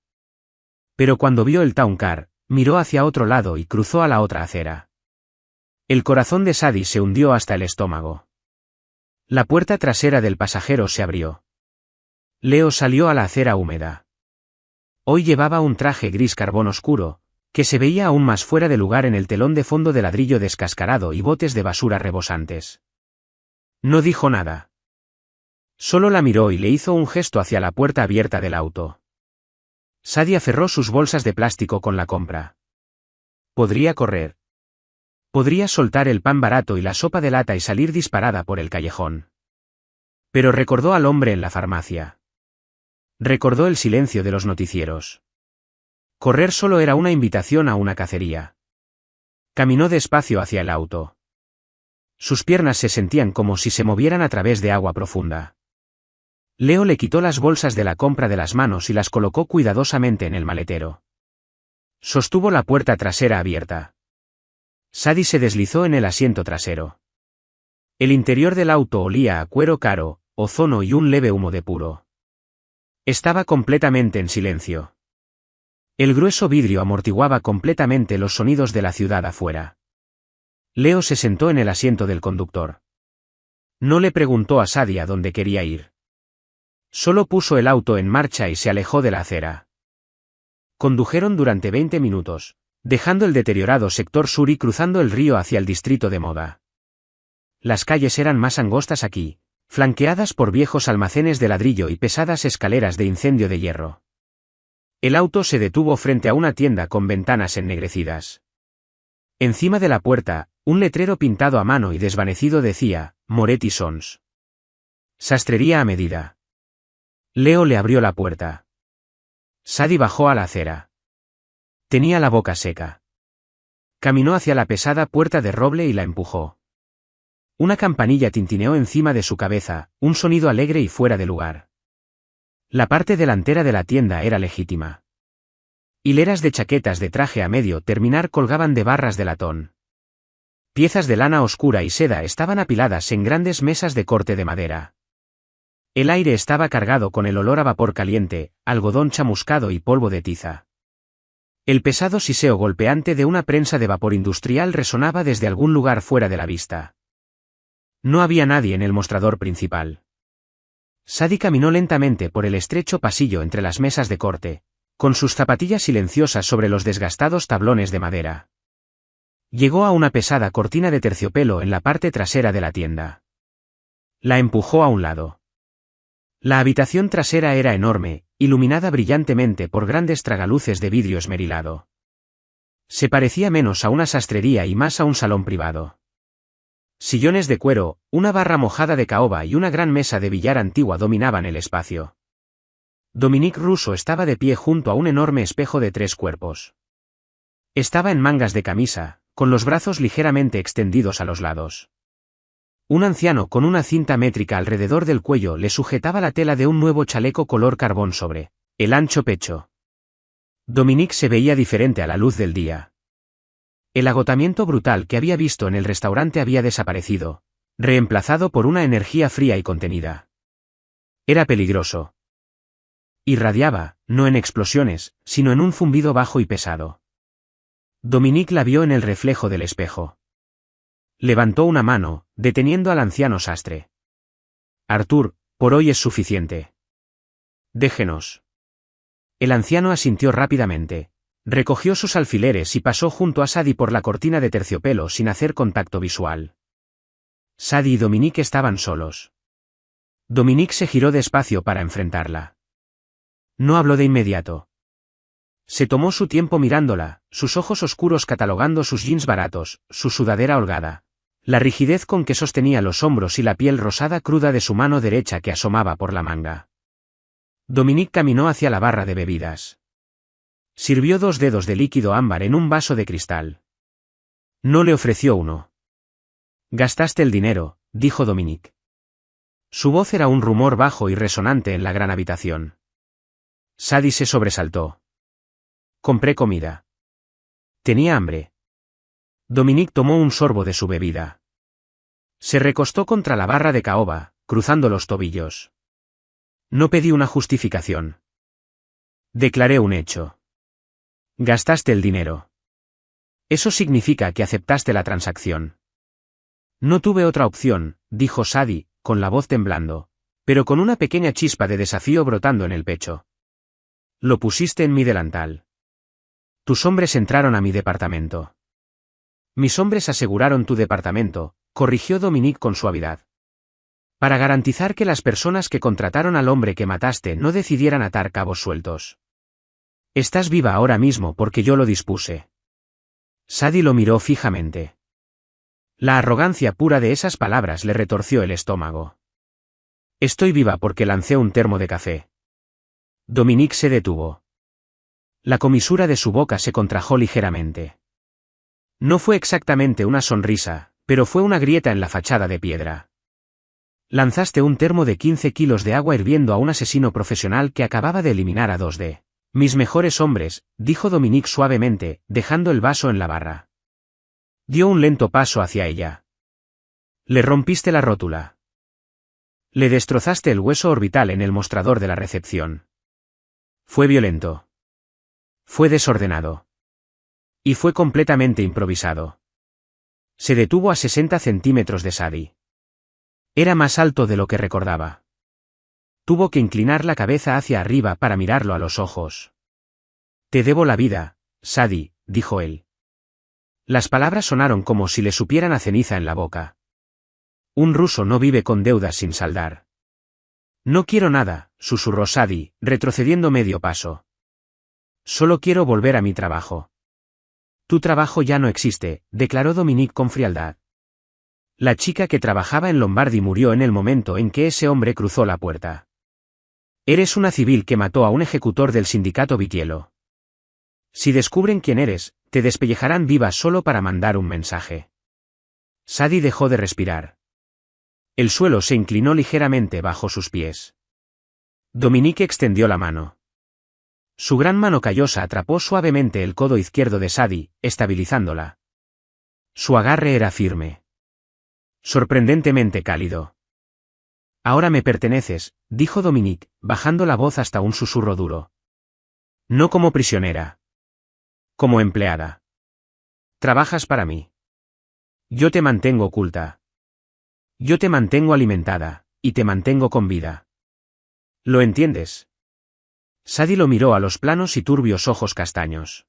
Pero cuando vio el Town Car, miró hacia otro lado y cruzó a la otra acera. El corazón de Sadie se hundió hasta el estómago. La puerta trasera del pasajero se abrió. Leo salió a la acera húmeda. Hoy llevaba un traje gris carbón oscuro, que se veía aún más fuera de lugar en el telón de fondo de ladrillo descascarado y botes de basura rebosantes. No dijo nada. Solo la miró y le hizo un gesto hacia la puerta abierta del auto. Sadie aferró sus bolsas de plástico con la compra. Podría correr. Podría soltar el pan barato y la sopa de lata y salir disparada por el callejón. Pero recordó al hombre en la farmacia. Recordó el silencio de los noticieros. Correr solo era una invitación a una cacería. Caminó despacio hacia el auto. Sus piernas se sentían como si se movieran a través de agua profunda. Leo le quitó las bolsas de la compra de las manos y las colocó cuidadosamente en el maletero. Sostuvo la puerta trasera abierta. Sadie se deslizó en el asiento trasero. El interior del auto olía a cuero caro, ozono y un leve humo de puro. Estaba completamente en silencio. El grueso vidrio amortiguaba completamente los sonidos de la ciudad afuera. Leo se sentó en el asiento del conductor. No le preguntó a Sadie a dónde quería ir. Solo puso el auto en marcha y se alejó de la acera. Condujeron durante 20 minutos, dejando el deteriorado sector sur y cruzando el río hacia el distrito de moda. Las calles eran más angostas aquí, flanqueadas por viejos almacenes de ladrillo y pesadas escaleras de incendio de hierro. El auto se detuvo frente a una tienda con ventanas ennegrecidas. Encima de la puerta, un letrero pintado a mano y desvanecido decía, Moretti Sons. Sastrería a medida. Leo le abrió la puerta. Sadie bajó a la acera. Tenía la boca seca. Caminó hacia la pesada puerta de roble y la empujó. Una campanilla tintineó encima de su cabeza, un sonido alegre y fuera de lugar. La parte delantera de la tienda era legítima. Hileras de chaquetas de traje a medio terminar colgaban de barras de latón. Piezas de lana oscura y seda estaban apiladas en grandes mesas de corte de madera. El aire estaba cargado con el olor a vapor caliente, algodón chamuscado y polvo de tiza. El pesado siseo golpeante de una prensa de vapor industrial resonaba desde algún lugar fuera de la vista. No había nadie en el mostrador principal. Sadie caminó lentamente por el estrecho pasillo entre las mesas de corte, con sus zapatillas silenciosas sobre los desgastados tablones de madera. Llegó a una pesada cortina de terciopelo en la parte trasera de la tienda. La empujó a un lado. La habitación trasera era enorme, iluminada brillantemente por grandes tragaluces de vidrio esmerilado. Se parecía menos a una sastrería y más a un salón privado. Sillones de cuero, una barra mojada de caoba y una gran mesa de billar antigua dominaban el espacio. Dominique Russo estaba de pie junto a un enorme espejo de 3 cuerpos. Estaba en mangas de camisa, con los brazos ligeramente extendidos a los lados. Un anciano con una cinta métrica alrededor del cuello le sujetaba la tela de un nuevo chaleco color carbón sobre el ancho pecho. Dominique se veía diferente a la luz del día. El agotamiento brutal que había visto en el restaurante había desaparecido, reemplazado por una energía fría y contenida. Era peligroso. Irradiaba, no en explosiones, sino en un zumbido bajo y pesado. Dominique la vio en el reflejo del espejo. Levantó una mano, deteniendo al anciano sastre. Arthur, por hoy es suficiente. Déjenos. El anciano asintió rápidamente. Recogió sus alfileres y pasó junto a Sadie por la cortina de terciopelo sin hacer contacto visual. Sadie y Dominique estaban solos. Dominique se giró despacio para enfrentarla. No habló de inmediato. Se tomó su tiempo mirándola, sus ojos oscuros catalogando sus jeans baratos, su sudadera holgada, la rigidez con que sostenía los hombros y la piel rosada cruda de su mano derecha que asomaba por la manga. Dominique caminó hacia la barra de bebidas. Sirvió 2 dedos de líquido ámbar en un vaso de cristal. No le ofreció uno. Gastaste el dinero, dijo Dominique. Su voz era un rumor bajo y resonante en la gran habitación. Sadie se sobresaltó. Compré comida. Tenía hambre. Dominique tomó un sorbo de su bebida. Se recostó contra la barra de caoba, cruzando los tobillos. No pedí una justificación. Declaré un hecho. Gastaste el dinero. Eso significa que aceptaste la transacción. No tuve otra opción, dijo Sadie, con la voz temblando, pero con una pequeña chispa de desafío brotando en el pecho. Lo pusiste en mi delantal. Tus hombres entraron a mi departamento. Mis hombres aseguraron tu departamento, corrigió Dominique con suavidad. Para garantizar que las personas que contrataron al hombre que mataste no decidieran atar cabos sueltos. Estás viva ahora mismo porque yo lo dispuse. Sadie lo miró fijamente. La arrogancia pura de esas palabras le retorció el estómago. Estoy viva porque lancé un termo de café. Dominique se detuvo. La comisura de su boca se contrajo ligeramente. No fue exactamente una sonrisa, pero fue una grieta en la fachada de piedra. Lanzaste un termo de 15 kilos de agua hirviendo a un asesino profesional que acababa de eliminar a 2 de mis mejores hombres, dijo Dominique suavemente, dejando el vaso en la barra. Dio un lento paso hacia ella. Le rompiste la rótula. Le destrozaste el hueso orbital en el mostrador de la recepción. Fue violento. Fue desordenado. Y fue completamente improvisado. Se detuvo a 60 centímetros de Sadie. Era más alto de lo que recordaba. Tuvo que inclinar la cabeza hacia arriba para mirarlo a los ojos. Te debo la vida, Sadie, dijo él. Las palabras sonaron como si le supieran a ceniza en la boca. Un ruso no vive con deudas sin saldar. No quiero nada, susurró Sadie, retrocediendo medio paso. Solo quiero volver a mi trabajo. Tu trabajo ya no existe, declaró Dominique con frialdad. La chica que trabajaba en Lombardi murió en el momento en que ese hombre cruzó la puerta. Eres una civil que mató a un ejecutor del sindicato Vitiello. Si descubren quién eres, te despellejarán viva solo para mandar un mensaje. Sadie dejó de respirar. El suelo se inclinó ligeramente bajo sus pies. Dominique extendió la mano. Su gran mano callosa atrapó suavemente el codo izquierdo de Sadie, estabilizándola. Su agarre era firme. Sorprendentemente cálido. Ahora me perteneces, dijo Dominique, bajando la voz hasta un susurro duro. No como prisionera. Como empleada. Trabajas para mí. Yo te mantengo oculta. Yo te mantengo alimentada, y te mantengo con vida. ¿Lo entiendes? Sadie lo miró a los planos y turbios ojos castaños.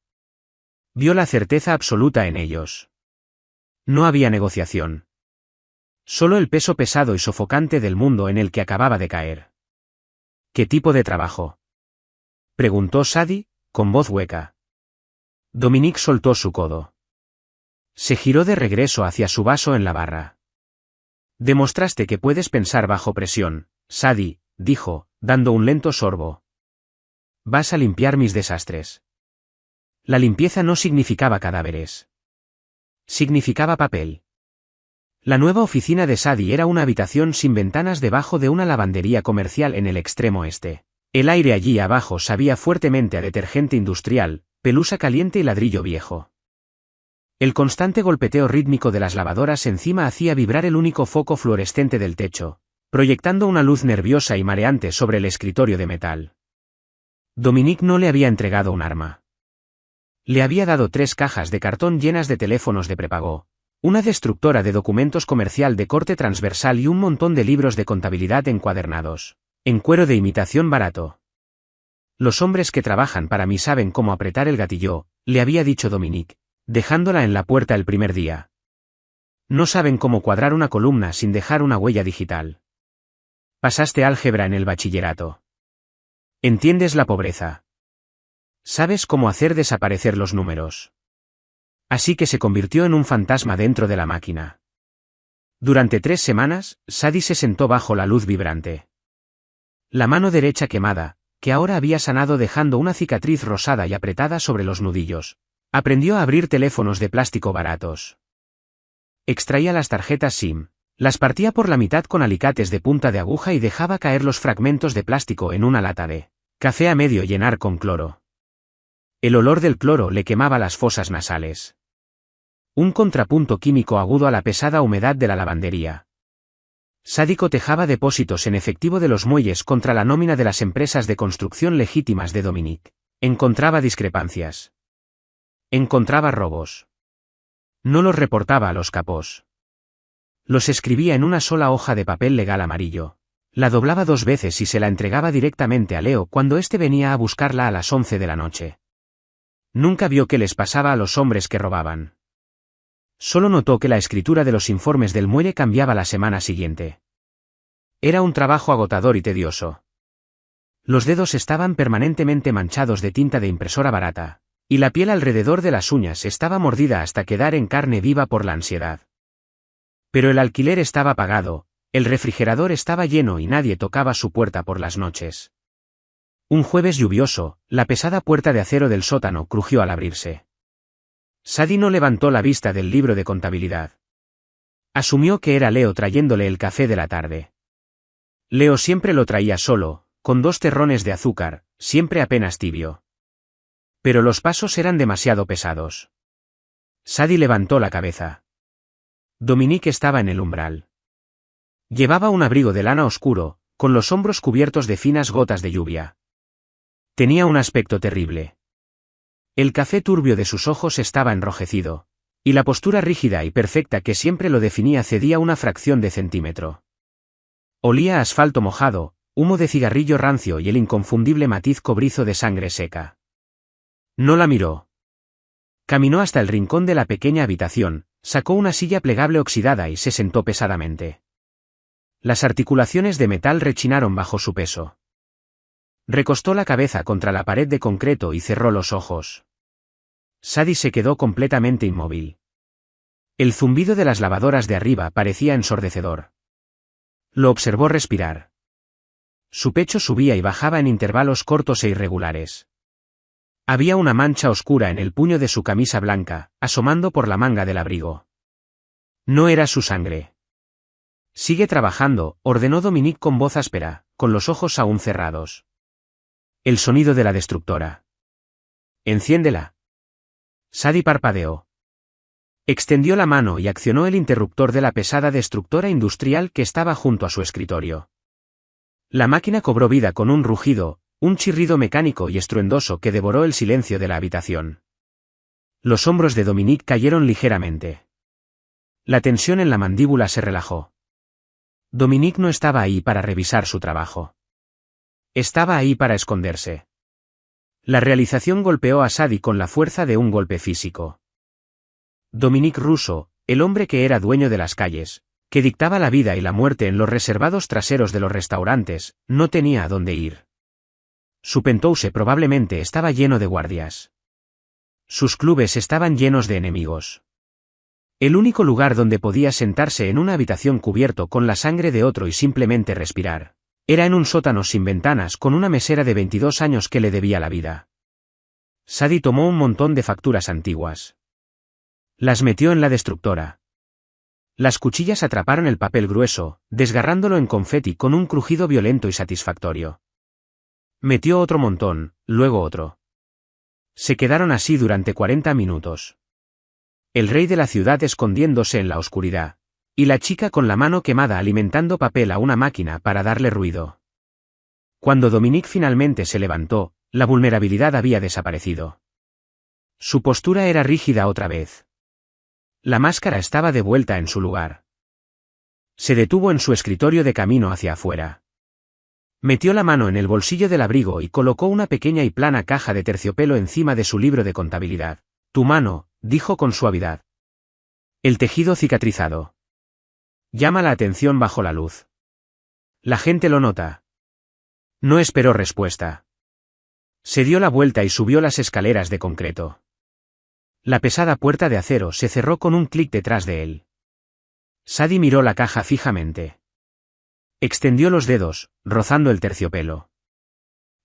Vio la certeza absoluta en ellos. No había negociación. Solo el peso pesado y sofocante del mundo en el que acababa de caer. ¿Qué tipo de trabajo? Preguntó Sadie, con voz hueca. Dominique soltó su codo. Se giró de regreso hacia su vaso en la barra. Demostraste que puedes pensar bajo presión, Sadie, dijo, dando un lento sorbo. Vas a limpiar mis desastres. La limpieza no significaba cadáveres. Significaba papel. La nueva oficina de Sadie era una habitación sin ventanas debajo de una lavandería comercial en el extremo este. El aire allí abajo sabía fuertemente a detergente industrial, pelusa caliente y ladrillo viejo. El constante golpeteo rítmico de las lavadoras encima hacía vibrar el único foco fluorescente del techo, proyectando una luz nerviosa y mareante sobre el escritorio de metal. Dominique no le había entregado un arma. Le había dado 3 cajas de cartón llenas de teléfonos de prepago, una destructora de documentos comercial de corte transversal y un montón de libros de contabilidad encuadernados, en cuero de imitación barato. Los hombres que trabajan para mí saben cómo apretar el gatillo, le había dicho Dominique, dejándola en la puerta el primer día. No saben cómo cuadrar una columna sin dejar una huella digital. Pasaste álgebra en el bachillerato. Entiendes la pobreza. Sabes cómo hacer desaparecer los números. Así que se convirtió en un fantasma dentro de la máquina. Durante 3 semanas, Sadie se sentó bajo la luz vibrante. La mano derecha quemada, que ahora había sanado dejando una cicatriz rosada y apretada sobre los nudillos, aprendió a abrir teléfonos de plástico baratos. Extraía las tarjetas SIM, las partía por la mitad con alicates de punta de aguja y dejaba caer los fragmentos de plástico en una lata de café a medio llenar con cloro. El olor del cloro le quemaba las fosas nasales. Un contrapunto químico agudo a la pesada humedad de la lavandería. Sadie cotejaba depósitos en efectivo de los muelles contra la nómina de las empresas de construcción legítimas de Dominique. Encontraba discrepancias. Encontraba robos. No los reportaba a los capós. Los escribía en una sola hoja de papel legal amarillo. La doblaba 2 veces y se la entregaba directamente a Leo cuando éste venía a buscarla a las 11 de la noche. Nunca vio qué les pasaba a los hombres que robaban. Solo notó que la escritura de los informes del muelle cambiaba la semana siguiente. Era un trabajo agotador y tedioso. Los dedos estaban permanentemente manchados de tinta de impresora barata, y la piel alrededor de las uñas estaba mordida hasta quedar en carne viva por la ansiedad. Pero el alquiler estaba pagado, el refrigerador estaba lleno y nadie tocaba su puerta por las noches. Un jueves lluvioso, la pesada puerta de acero del sótano crujió al abrirse. Sadie no levantó la vista del libro de contabilidad. Asumió que era Leo trayéndole el café de la tarde. Leo siempre lo traía solo, con 2 terrones de azúcar, siempre apenas tibio. Pero los pasos eran demasiado pesados. Sadie levantó la cabeza. Dominique estaba en el umbral. Llevaba un abrigo de lana oscuro, con los hombros cubiertos de finas gotas de lluvia. Tenía un aspecto terrible. El café turbio de sus ojos estaba enrojecido, y la postura rígida y perfecta que siempre lo definía cedía una fracción de centímetro. Olía a asfalto mojado, humo de cigarrillo rancio y el inconfundible matiz cobrizo de sangre seca. No la miró. Caminó hasta el rincón de la pequeña habitación, sacó una silla plegable oxidada y se sentó pesadamente. Las articulaciones de metal rechinaron bajo su peso. Recostó la cabeza contra la pared de concreto y cerró los ojos. Sadie se quedó completamente inmóvil. El zumbido de las lavadoras de arriba parecía ensordecedor. Lo observó respirar. Su pecho subía y bajaba en intervalos cortos e irregulares. Había una mancha oscura en el puño de su camisa blanca, asomando por la manga del abrigo. No era su sangre. Sigue trabajando, ordenó Dominique con voz áspera, con los ojos aún cerrados. El sonido de la destructora. Enciéndela. Sadie parpadeó. Extendió la mano y accionó el interruptor de la pesada destructora industrial que estaba junto a su escritorio. La máquina cobró vida con un rugido, un chirrido mecánico y estruendoso que devoró el silencio de la habitación. Los hombros de Dominique cayeron ligeramente. La tensión en la mandíbula se relajó. Dominique no estaba ahí para revisar su trabajo. Estaba ahí para esconderse. La realización golpeó a Sadie con la fuerza de un golpe físico. Dominique Russo, el hombre que era dueño de las calles, que dictaba la vida y la muerte en los reservados traseros de los restaurantes, no tenía a dónde ir. Su penthouse probablemente estaba lleno de guardias. Sus clubes estaban llenos de enemigos. El único lugar donde podía sentarse en una habitación cubierto con la sangre de otro y simplemente respirar, era en un sótano sin ventanas con una mesera de 22 años que le debía la vida. Sadie tomó un montón de facturas antiguas. Las metió en la destructora. Las cuchillas atraparon el papel grueso, desgarrándolo en confeti con un crujido violento y satisfactorio. Metió otro montón, luego otro. Se quedaron así durante 40 minutos. El rey de la ciudad escondiéndose en la oscuridad, y la chica con la mano quemada alimentando papel a una máquina para darle ruido. Cuando Dominique finalmente se levantó, la vulnerabilidad había desaparecido. Su postura era rígida otra vez. La máscara estaba de vuelta en su lugar. Se detuvo en su escritorio de camino hacia afuera. Metió la mano en el bolsillo del abrigo y colocó una pequeña y plana caja de terciopelo encima de su libro de contabilidad. Tu mano, dijo con suavidad. El tejido cicatrizado. Llama la atención bajo la luz. La gente lo nota. No esperó respuesta. Se dio la vuelta y subió las escaleras de concreto. La pesada puerta de acero se cerró con un clic detrás de él. Sadie miró la caja fijamente. Extendió los dedos, rozando el terciopelo.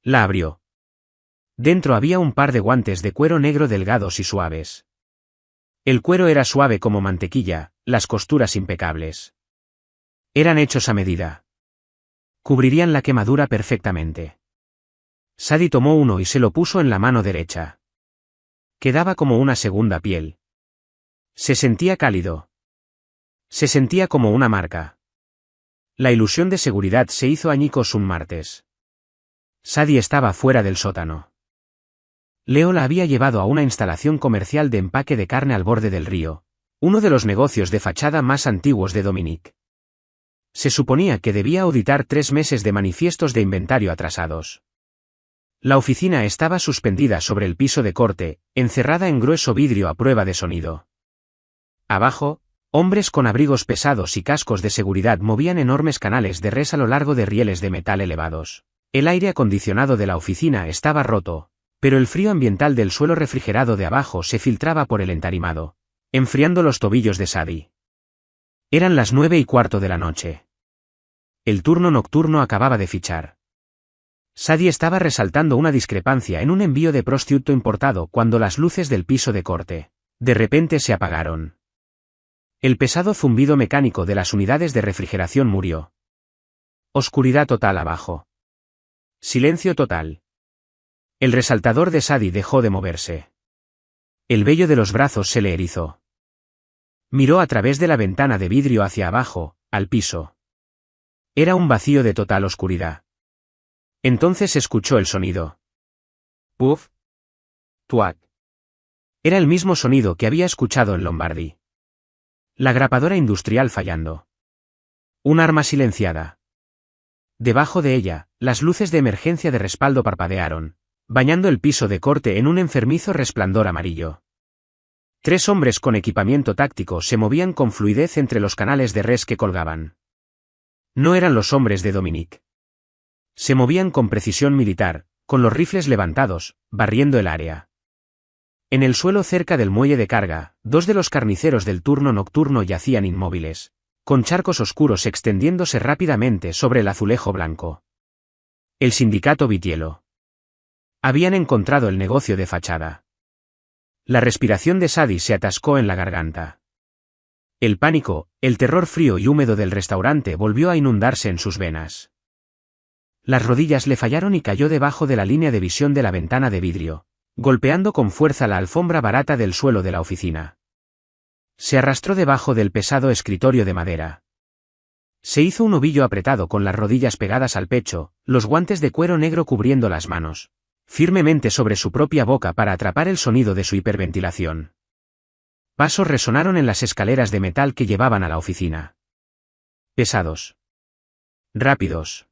La abrió. Dentro había un par de guantes de cuero negro delgados y suaves. El cuero era suave como mantequilla, las costuras impecables. Eran hechos a medida. Cubrirían la quemadura perfectamente. Sadie tomó uno y se lo puso en la mano derecha. Quedaba como una segunda piel. Se sentía cálido. Se sentía como una marca. La ilusión de seguridad se hizo añicos un martes. Sadie estaba fuera del sótano. Leo la había llevado a una instalación comercial de empaque de carne al borde del río, uno de los negocios de fachada más antiguos de Dominic. Se suponía que debía auditar 3 meses de manifiestos de inventario atrasados. La oficina estaba suspendida sobre el piso de corte, encerrada en grueso vidrio a prueba de sonido. Abajo, hombres con abrigos pesados y cascos de seguridad movían enormes canales de res a lo largo de rieles de metal elevados. El aire acondicionado de la oficina estaba roto, pero el frío ambiental del suelo refrigerado de abajo se filtraba por el entarimado, enfriando los tobillos de Sadie. Eran las 9:15 de la noche. El turno nocturno acababa de fichar. Sadie estaba resaltando una discrepancia en un envío de prosciutto importado cuando las luces del piso de corte, de repente se apagaron. El pesado zumbido mecánico de las unidades de refrigeración murió. Oscuridad total abajo. Silencio total. El resaltador de Sadie dejó de moverse. El vello de los brazos se le erizó. Miró a través de la ventana de vidrio hacia abajo, al piso. Era un vacío de total oscuridad. Entonces escuchó el sonido. Puff. Tuac. Era el mismo sonido que había escuchado en Lombardy. La grapadora industrial fallando. Un arma silenciada. Debajo de ella, las luces de emergencia de respaldo parpadearon, bañando el piso de corte en un enfermizo resplandor amarillo. 3 hombres con equipamiento táctico se movían con fluidez entre los canales de res que colgaban. No eran los hombres de Dominic. Se movían con precisión militar, con los rifles levantados, barriendo el área. En el suelo cerca del muelle de carga, 2 de los carniceros del turno nocturno yacían inmóviles, con charcos oscuros extendiéndose rápidamente sobre el azulejo blanco. El sindicato Vitiello. Habían encontrado el negocio de fachada. La respiración de Sadie se atascó en la garganta. El pánico, el terror frío y húmedo del restaurante volvió a inundarse en sus venas. Las rodillas le fallaron y cayó debajo de la línea de visión de la ventana de vidrio, golpeando con fuerza la alfombra barata del suelo de la oficina. Se arrastró debajo del pesado escritorio de madera. Se hizo un ovillo apretado con las rodillas pegadas al pecho, los guantes de cuero negro cubriendo las manos, firmemente sobre su propia boca para atrapar el sonido de su hiperventilación. Pasos resonaron en las escaleras de metal que llevaban a la oficina. Pesados. Rápidos.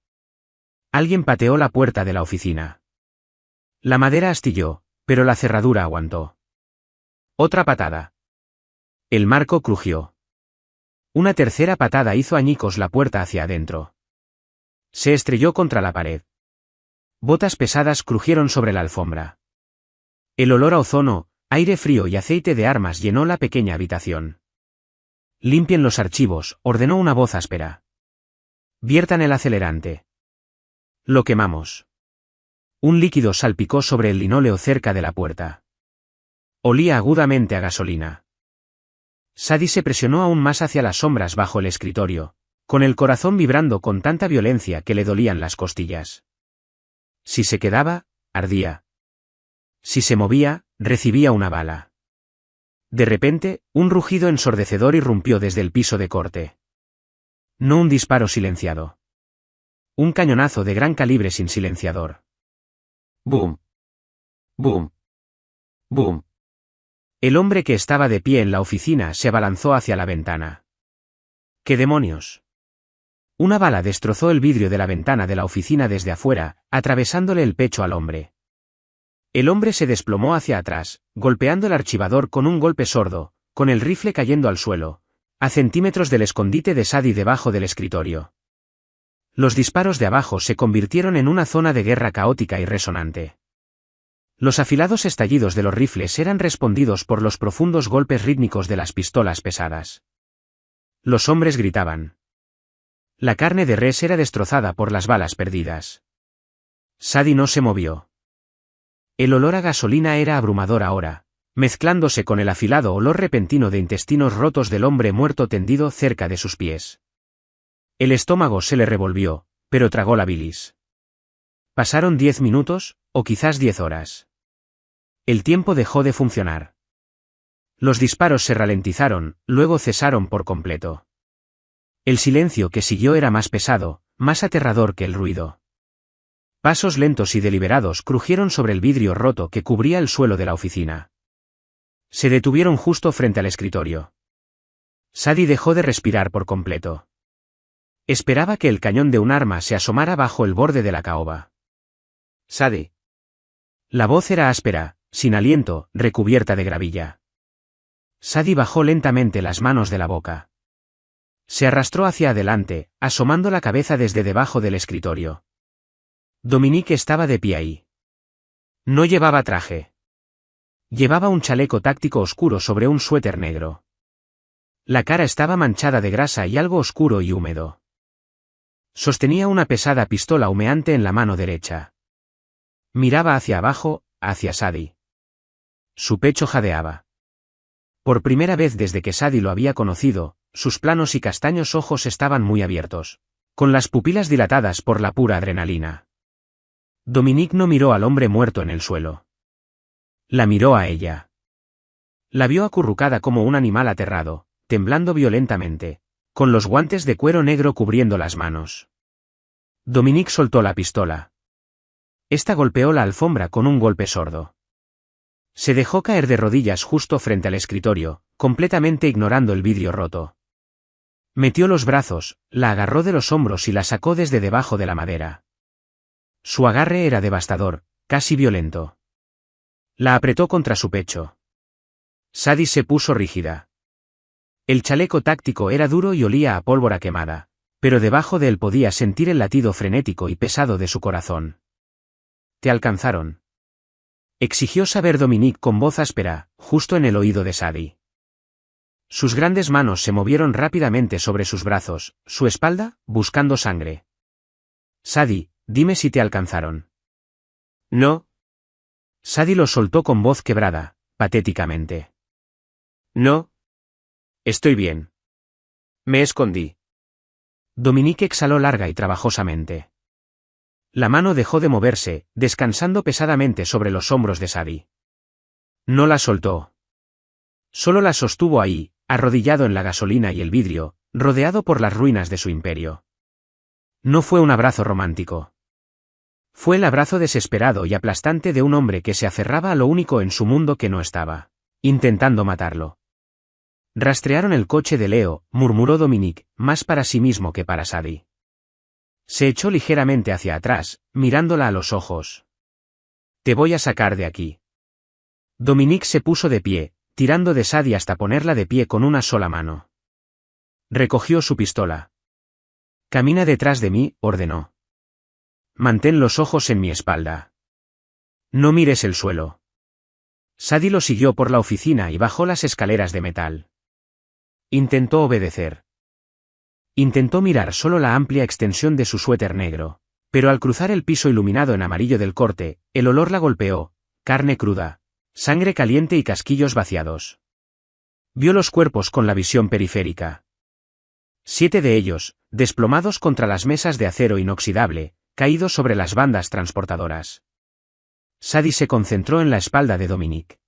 Alguien pateó la puerta de la oficina. La madera astilló, pero la cerradura aguantó. Otra patada. El marco crujió. Una tercera patada hizo añicos la puerta hacia adentro. Se estrelló contra la pared. Botas pesadas crujieron sobre la alfombra. El olor a ozono, aire frío y aceite de armas llenó la pequeña habitación. Limpien los archivos, ordenó una voz áspera. Viertan el acelerante. Lo quemamos. Un líquido salpicó sobre el linóleo cerca de la puerta. Olía agudamente a gasolina. Sadie se presionó aún más hacia las sombras bajo el escritorio, con el corazón vibrando con tanta violencia que le dolían las costillas. Si se quedaba, ardía. Si se movía, recibía una bala. De repente, un rugido ensordecedor irrumpió desde el piso de corte. No un disparo silenciado. Un cañonazo de gran calibre sin silenciador. ¡Boom! ¡Boom! ¡Boom! El hombre que estaba de pie en la oficina se abalanzó hacia la ventana. ¿Qué demonios? Una bala destrozó el vidrio de la ventana de la oficina desde afuera, atravesándole el pecho al hombre. El hombre se desplomó hacia atrás, golpeando el archivador con un golpe sordo, con el rifle cayendo al suelo, a centímetros del escondite de Sadie debajo del escritorio. Los disparos de abajo se convirtieron en una zona de guerra caótica y resonante. Los afilados estallidos de los rifles eran respondidos por los profundos golpes rítmicos de las pistolas pesadas. Los hombres gritaban. La carne de res era destrozada por las balas perdidas. Sadie no se movió. El olor a gasolina era abrumador ahora, mezclándose con el afilado olor repentino de intestinos rotos del hombre muerto tendido cerca de sus pies. El estómago se le revolvió, pero tragó la bilis. Pasaron 10 minutos, o quizás 10 horas. El tiempo dejó de funcionar. Los disparos se ralentizaron, luego cesaron por completo. El silencio que siguió era más pesado, más aterrador que el ruido. Pasos lentos y deliberados crujieron sobre el vidrio roto que cubría el suelo de la oficina. Se detuvieron justo frente al escritorio. Sadie dejó de respirar por completo. Esperaba que el cañón de un arma se asomara bajo el borde de la caoba. Sadie. La voz era áspera, sin aliento, recubierta de gravilla. Sadie bajó lentamente las manos de la boca. Se arrastró hacia adelante, asomando la cabeza desde debajo del escritorio. Dominique estaba de pie ahí. No llevaba traje. Llevaba un chaleco táctico oscuro sobre un suéter negro. La cara estaba manchada de grasa y algo oscuro y húmedo. Sostenía una pesada pistola humeante en la mano derecha. Miraba hacia abajo, hacia Sadie. Su pecho jadeaba. Por primera vez desde que Sadie lo había conocido, sus planos y castaños ojos estaban muy abiertos, con las pupilas dilatadas por la pura adrenalina. Dominique no miró al hombre muerto en el suelo. La miró a ella. La vio acurrucada como un animal aterrado, temblando violentamente, con los guantes de cuero negro cubriendo las manos. Dominique soltó la pistola. Esta golpeó la alfombra con un golpe sordo. Se dejó caer de rodillas justo frente al escritorio, completamente ignorando el vidrio roto. Metió los brazos, la agarró de los hombros y la sacó desde debajo de la madera. Su agarre era devastador, casi violento. La apretó contra su pecho. Sadie se puso rígida. El chaleco táctico era duro y olía a pólvora quemada, pero debajo de él podía sentir el latido frenético y pesado de su corazón. «¿Te alcanzaron?», exigió saber Dominique con voz áspera, justo en el oído de Sadie. Sus grandes manos se movieron rápidamente sobre sus brazos, su espalda, buscando sangre. «Sadie, dime si te alcanzaron». «No». Sadie lo soltó con voz quebrada, patéticamente. «No. Estoy bien. Me escondí». Dominique exhaló larga y trabajosamente. La mano dejó de moverse, descansando pesadamente sobre los hombros de Sadie. No la soltó. Solo la sostuvo ahí, arrodillado en la gasolina y el vidrio, rodeado por las ruinas de su imperio. No fue un abrazo romántico. Fue el abrazo desesperado y aplastante de un hombre que se aferraba a lo único en su mundo que no estaba, intentando matarlo. Rastrearon el coche de Leo, murmuró Dominique, más para sí mismo que para Sadie. Se echó ligeramente hacia atrás, mirándola a los ojos. «Te voy a sacar de aquí». Dominique se puso de pie, tirando de Sadie hasta ponerla de pie con una sola mano. Recogió su pistola. «Camina detrás de mí», ordenó. «Mantén los ojos en mi espalda. No mires el suelo». Sadie lo siguió por la oficina y bajó las escaleras de metal. Intentó obedecer. Intentó mirar solo la amplia extensión de su suéter negro, pero al cruzar el piso iluminado en amarillo del corte, el olor la golpeó, carne cruda, sangre caliente y casquillos vaciados. Vio los cuerpos con la visión periférica. 7 de ellos, desplomados contra las mesas de acero inoxidable, caídos sobre las bandas transportadoras. Sadie se concentró en la espalda de Dominique.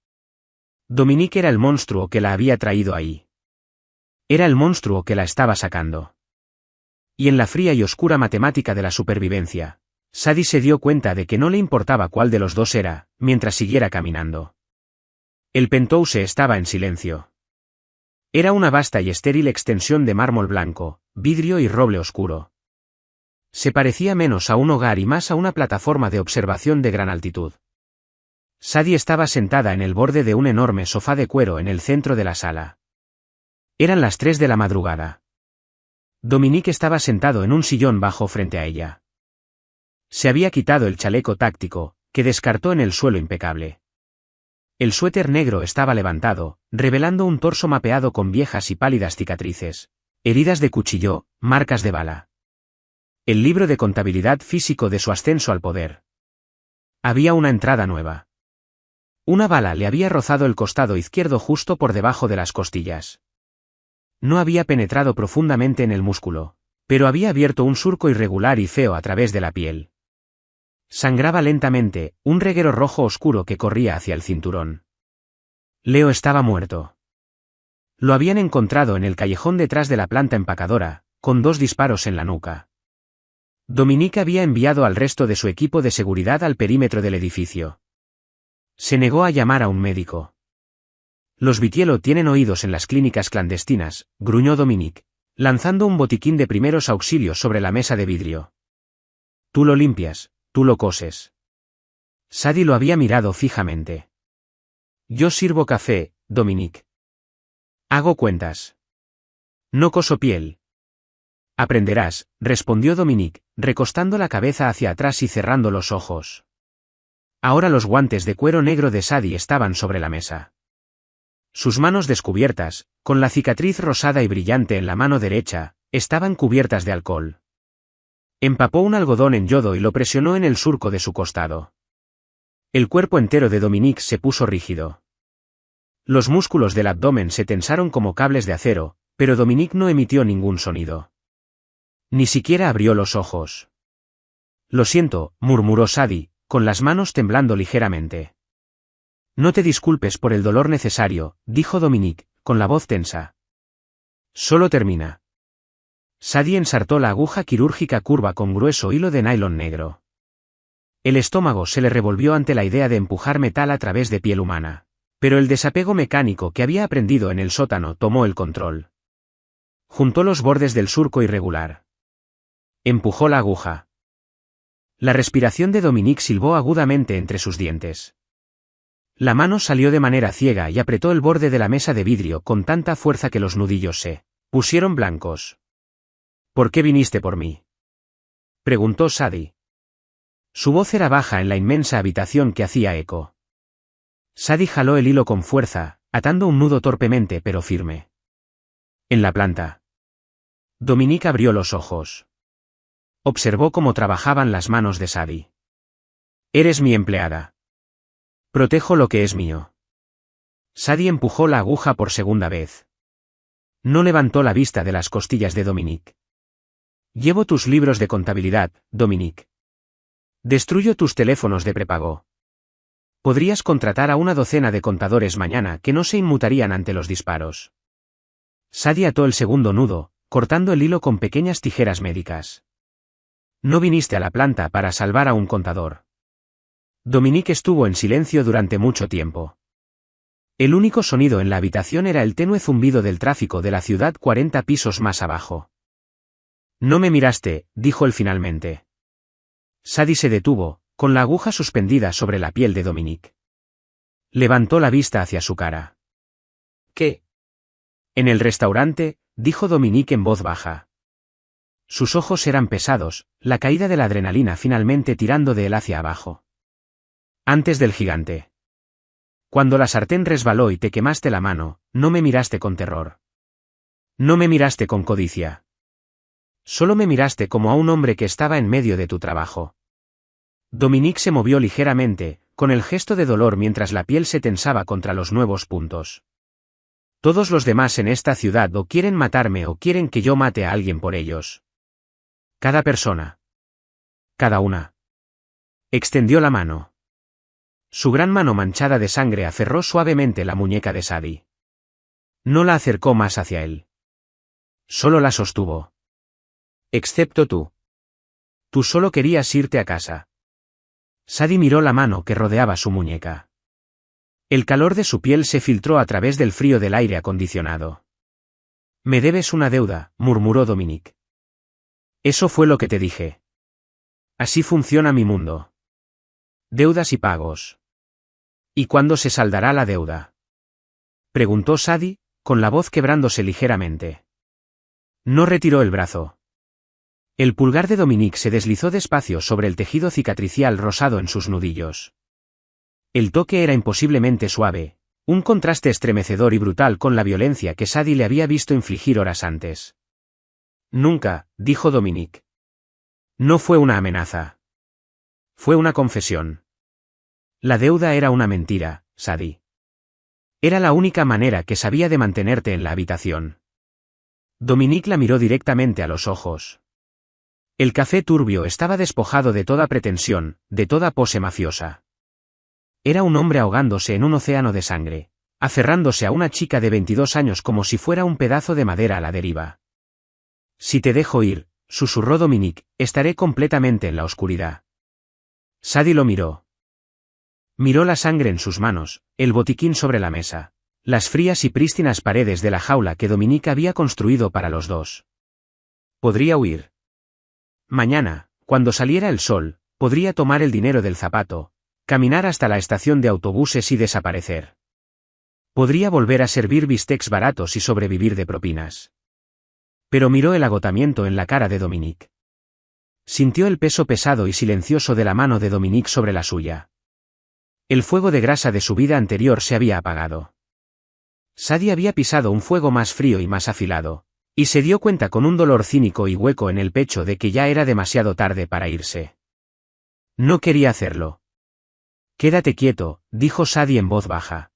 Dominique era el monstruo que la había traído ahí. Era el monstruo que la estaba sacando. Y en la fría y oscura matemática de la supervivencia, Sadie se dio cuenta de que no le importaba cuál de los dos era, mientras siguiera caminando. El penthouse estaba en silencio. Era una vasta y estéril extensión de mármol blanco, vidrio y roble oscuro, Se parecía menos a un hogar y más a una plataforma de observación de gran altitud. Sadie estaba sentada en el borde de un enorme sofá de cuero en el centro de la sala. Eran las 3 de la madrugada. Dominique estaba sentado en un sillón bajo frente a ella. Se había quitado el chaleco táctico, que descartó en el suelo impecable. El suéter negro estaba levantado, revelando un torso mapeado con viejas y pálidas cicatrices, heridas de cuchillo, marcas de bala. El libro de contabilidad físico de su ascenso al poder. Había una entrada nueva. Una bala le había rozado el costado izquierdo justo por debajo de las costillas. No había penetrado profundamente en el músculo, pero había abierto un surco irregular y feo a través de la piel. Sangraba lentamente, un reguero rojo oscuro que corría hacia el cinturón. Leo estaba muerto. Lo habían encontrado en el callejón detrás de la planta empacadora, con 2 disparos en la nuca. Dominique había enviado al resto de su equipo de seguridad al perímetro del edificio. Se negó a llamar a un médico. Los Vitiello tienen oídos en las clínicas clandestinas, gruñó Dominique, lanzando un botiquín de primeros auxilios sobre la mesa de vidrio. Tú lo limpias, tú lo coses. Sadie lo había mirado fijamente. Yo sirvo café, Dominique. Hago cuentas. No coso piel. Aprenderás, respondió Dominique, recostando la cabeza hacia atrás y cerrando los ojos. Ahora los guantes de cuero negro de Sadie estaban sobre la mesa. Sus manos descubiertas, con la cicatriz rosada y brillante en la mano derecha, estaban cubiertas de alcohol. Empapó un algodón en yodo y lo presionó en el surco de su costado. El cuerpo entero de Dominique se puso rígido. Los músculos del abdomen se tensaron como cables de acero, pero Dominique no emitió ningún sonido. Ni siquiera abrió los ojos. Lo siento, murmuró Sadie, con las manos temblando ligeramente. No te disculpes por el dolor necesario, dijo Dominique, con la voz tensa. Solo termina. Sadie ensartó la aguja quirúrgica curva con grueso hilo de nylon negro. El estómago se le revolvió ante la idea de empujar metal a través de piel humana, pero el desapego mecánico que había aprendido en el sótano tomó el control. Juntó los bordes del surco irregular. Empujó la aguja. La respiración de Dominique silbó agudamente entre sus dientes. La mano salió de manera ciega y apretó el borde de la mesa de vidrio con tanta fuerza que los nudillos se pusieron blancos. ¿Por qué viniste por mí?, preguntó Sadie. Su voz era baja en la inmensa habitación que hacía eco. Sadie jaló el hilo con fuerza, atando un nudo torpemente pero firme. En la planta. Dominique abrió los ojos. Observó cómo trabajaban las manos de Sadie. Eres mi empleada. Protejo lo que es mío. Sadie empujó la aguja por segunda vez. No levantó la vista de las costillas de Dominique. Llevo tus libros de contabilidad, Dominique. Destruyo tus teléfonos de prepago. Podrías contratar a una docena de contadores mañana que no se inmutarían ante los disparos. Sadie ató el segundo nudo, cortando el hilo con pequeñas tijeras médicas. No viniste a la planta para salvar a un contador. Dominique estuvo en silencio durante mucho tiempo. El único sonido en la habitación era el tenue zumbido del tráfico de la ciudad 40 pisos más abajo. No me miraste, dijo él finalmente. Sadie se detuvo, con la aguja suspendida sobre la piel de Dominique. Levantó la vista hacia su cara. ¿Qué? En el restaurante, dijo Dominique en voz baja. Sus ojos eran pesados, la caída de la adrenalina finalmente tirando de él hacia abajo. Antes del gigante. Cuando la sartén resbaló y te quemaste la mano, no me miraste con terror. No me miraste con codicia. Solo me miraste como a un hombre que estaba en medio de tu trabajo. Dominique se movió ligeramente, con el gesto de dolor mientras la piel se tensaba contra los nuevos puntos. Todos los demás en esta ciudad o quieren matarme o quieren que yo mate a alguien por ellos. Cada persona. Cada una. Extendió la mano. Su gran mano manchada de sangre aferró suavemente la muñeca de Sadie. No la acercó más hacia él. Solo la sostuvo. Excepto tú. Tú solo querías irte a casa. Sadie miró la mano que rodeaba su muñeca. El calor de su piel se filtró a través del frío del aire acondicionado. Me debes una deuda, murmuró Dominique. Eso fue lo que te dije. Así funciona mi mundo. Deudas y pagos. ¿Y cuándo se saldará la deuda? Preguntó Sadie, con la voz quebrándose ligeramente. No retiró el brazo. El pulgar de Dominique se deslizó despacio sobre el tejido cicatricial rosado en sus nudillos. El toque era imposiblemente suave, un contraste estremecedor y brutal con la violencia que Sadie le había visto infligir horas antes. Nunca, dijo Dominique. No fue una amenaza. Fue una confesión. La deuda era una mentira, Sadie. Era la única manera que sabía de mantenerte en la habitación. Dominique la miró directamente a los ojos. El café turbio estaba despojado de toda pretensión, de toda pose mafiosa. Era un hombre ahogándose en un océano de sangre, aferrándose a una chica de 22 años como si fuera un pedazo de madera a la deriva. Si te dejo ir, susurró Dominique, estaré completamente en la oscuridad. Sadie lo miró. Miró la sangre en sus manos, el botiquín sobre la mesa, las frías y prístinas paredes de la jaula que Dominique había construido para los dos. Podría huir. Mañana, cuando saliera el sol, podría tomar el dinero del zapato, caminar hasta la estación de autobuses y desaparecer. Podría volver a servir bistecs baratos y sobrevivir de propinas. Pero miró el agotamiento en la cara de Dominique. Sintió el peso pesado y silencioso de la mano de Dominique sobre la suya. El fuego de grasa de su vida anterior se había apagado. Sadie había pisado un fuego más frío y más afilado, y se dio cuenta con un dolor cínico y hueco en el pecho de que ya era demasiado tarde para irse. No quería hacerlo. Quédate quieto, dijo Sadie en voz baja.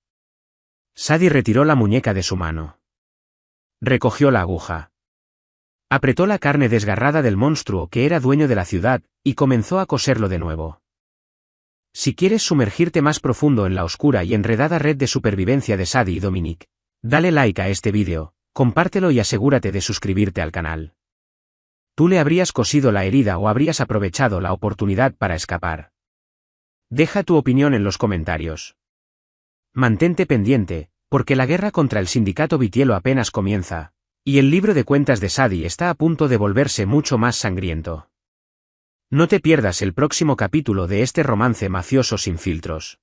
Sadie retiró la muñeca de su mano. Recogió la aguja. Apretó la carne desgarrada del monstruo que era dueño de la ciudad, y comenzó a coserlo de nuevo. Si quieres sumergirte más profundo en la oscura y enredada red de supervivencia de Sadie y Dominique, dale like a este vídeo, compártelo y asegúrate de suscribirte al canal. ¿Tú le habrías cosido la herida o habrías aprovechado la oportunidad para escapar? Deja tu opinión en los comentarios. Mantente pendiente, porque la guerra contra el sindicato Vitiello apenas comienza, y el libro de cuentas de Sadie está a punto de volverse mucho más sangriento. No te pierdas el próximo capítulo de este romance mafioso sin filtros.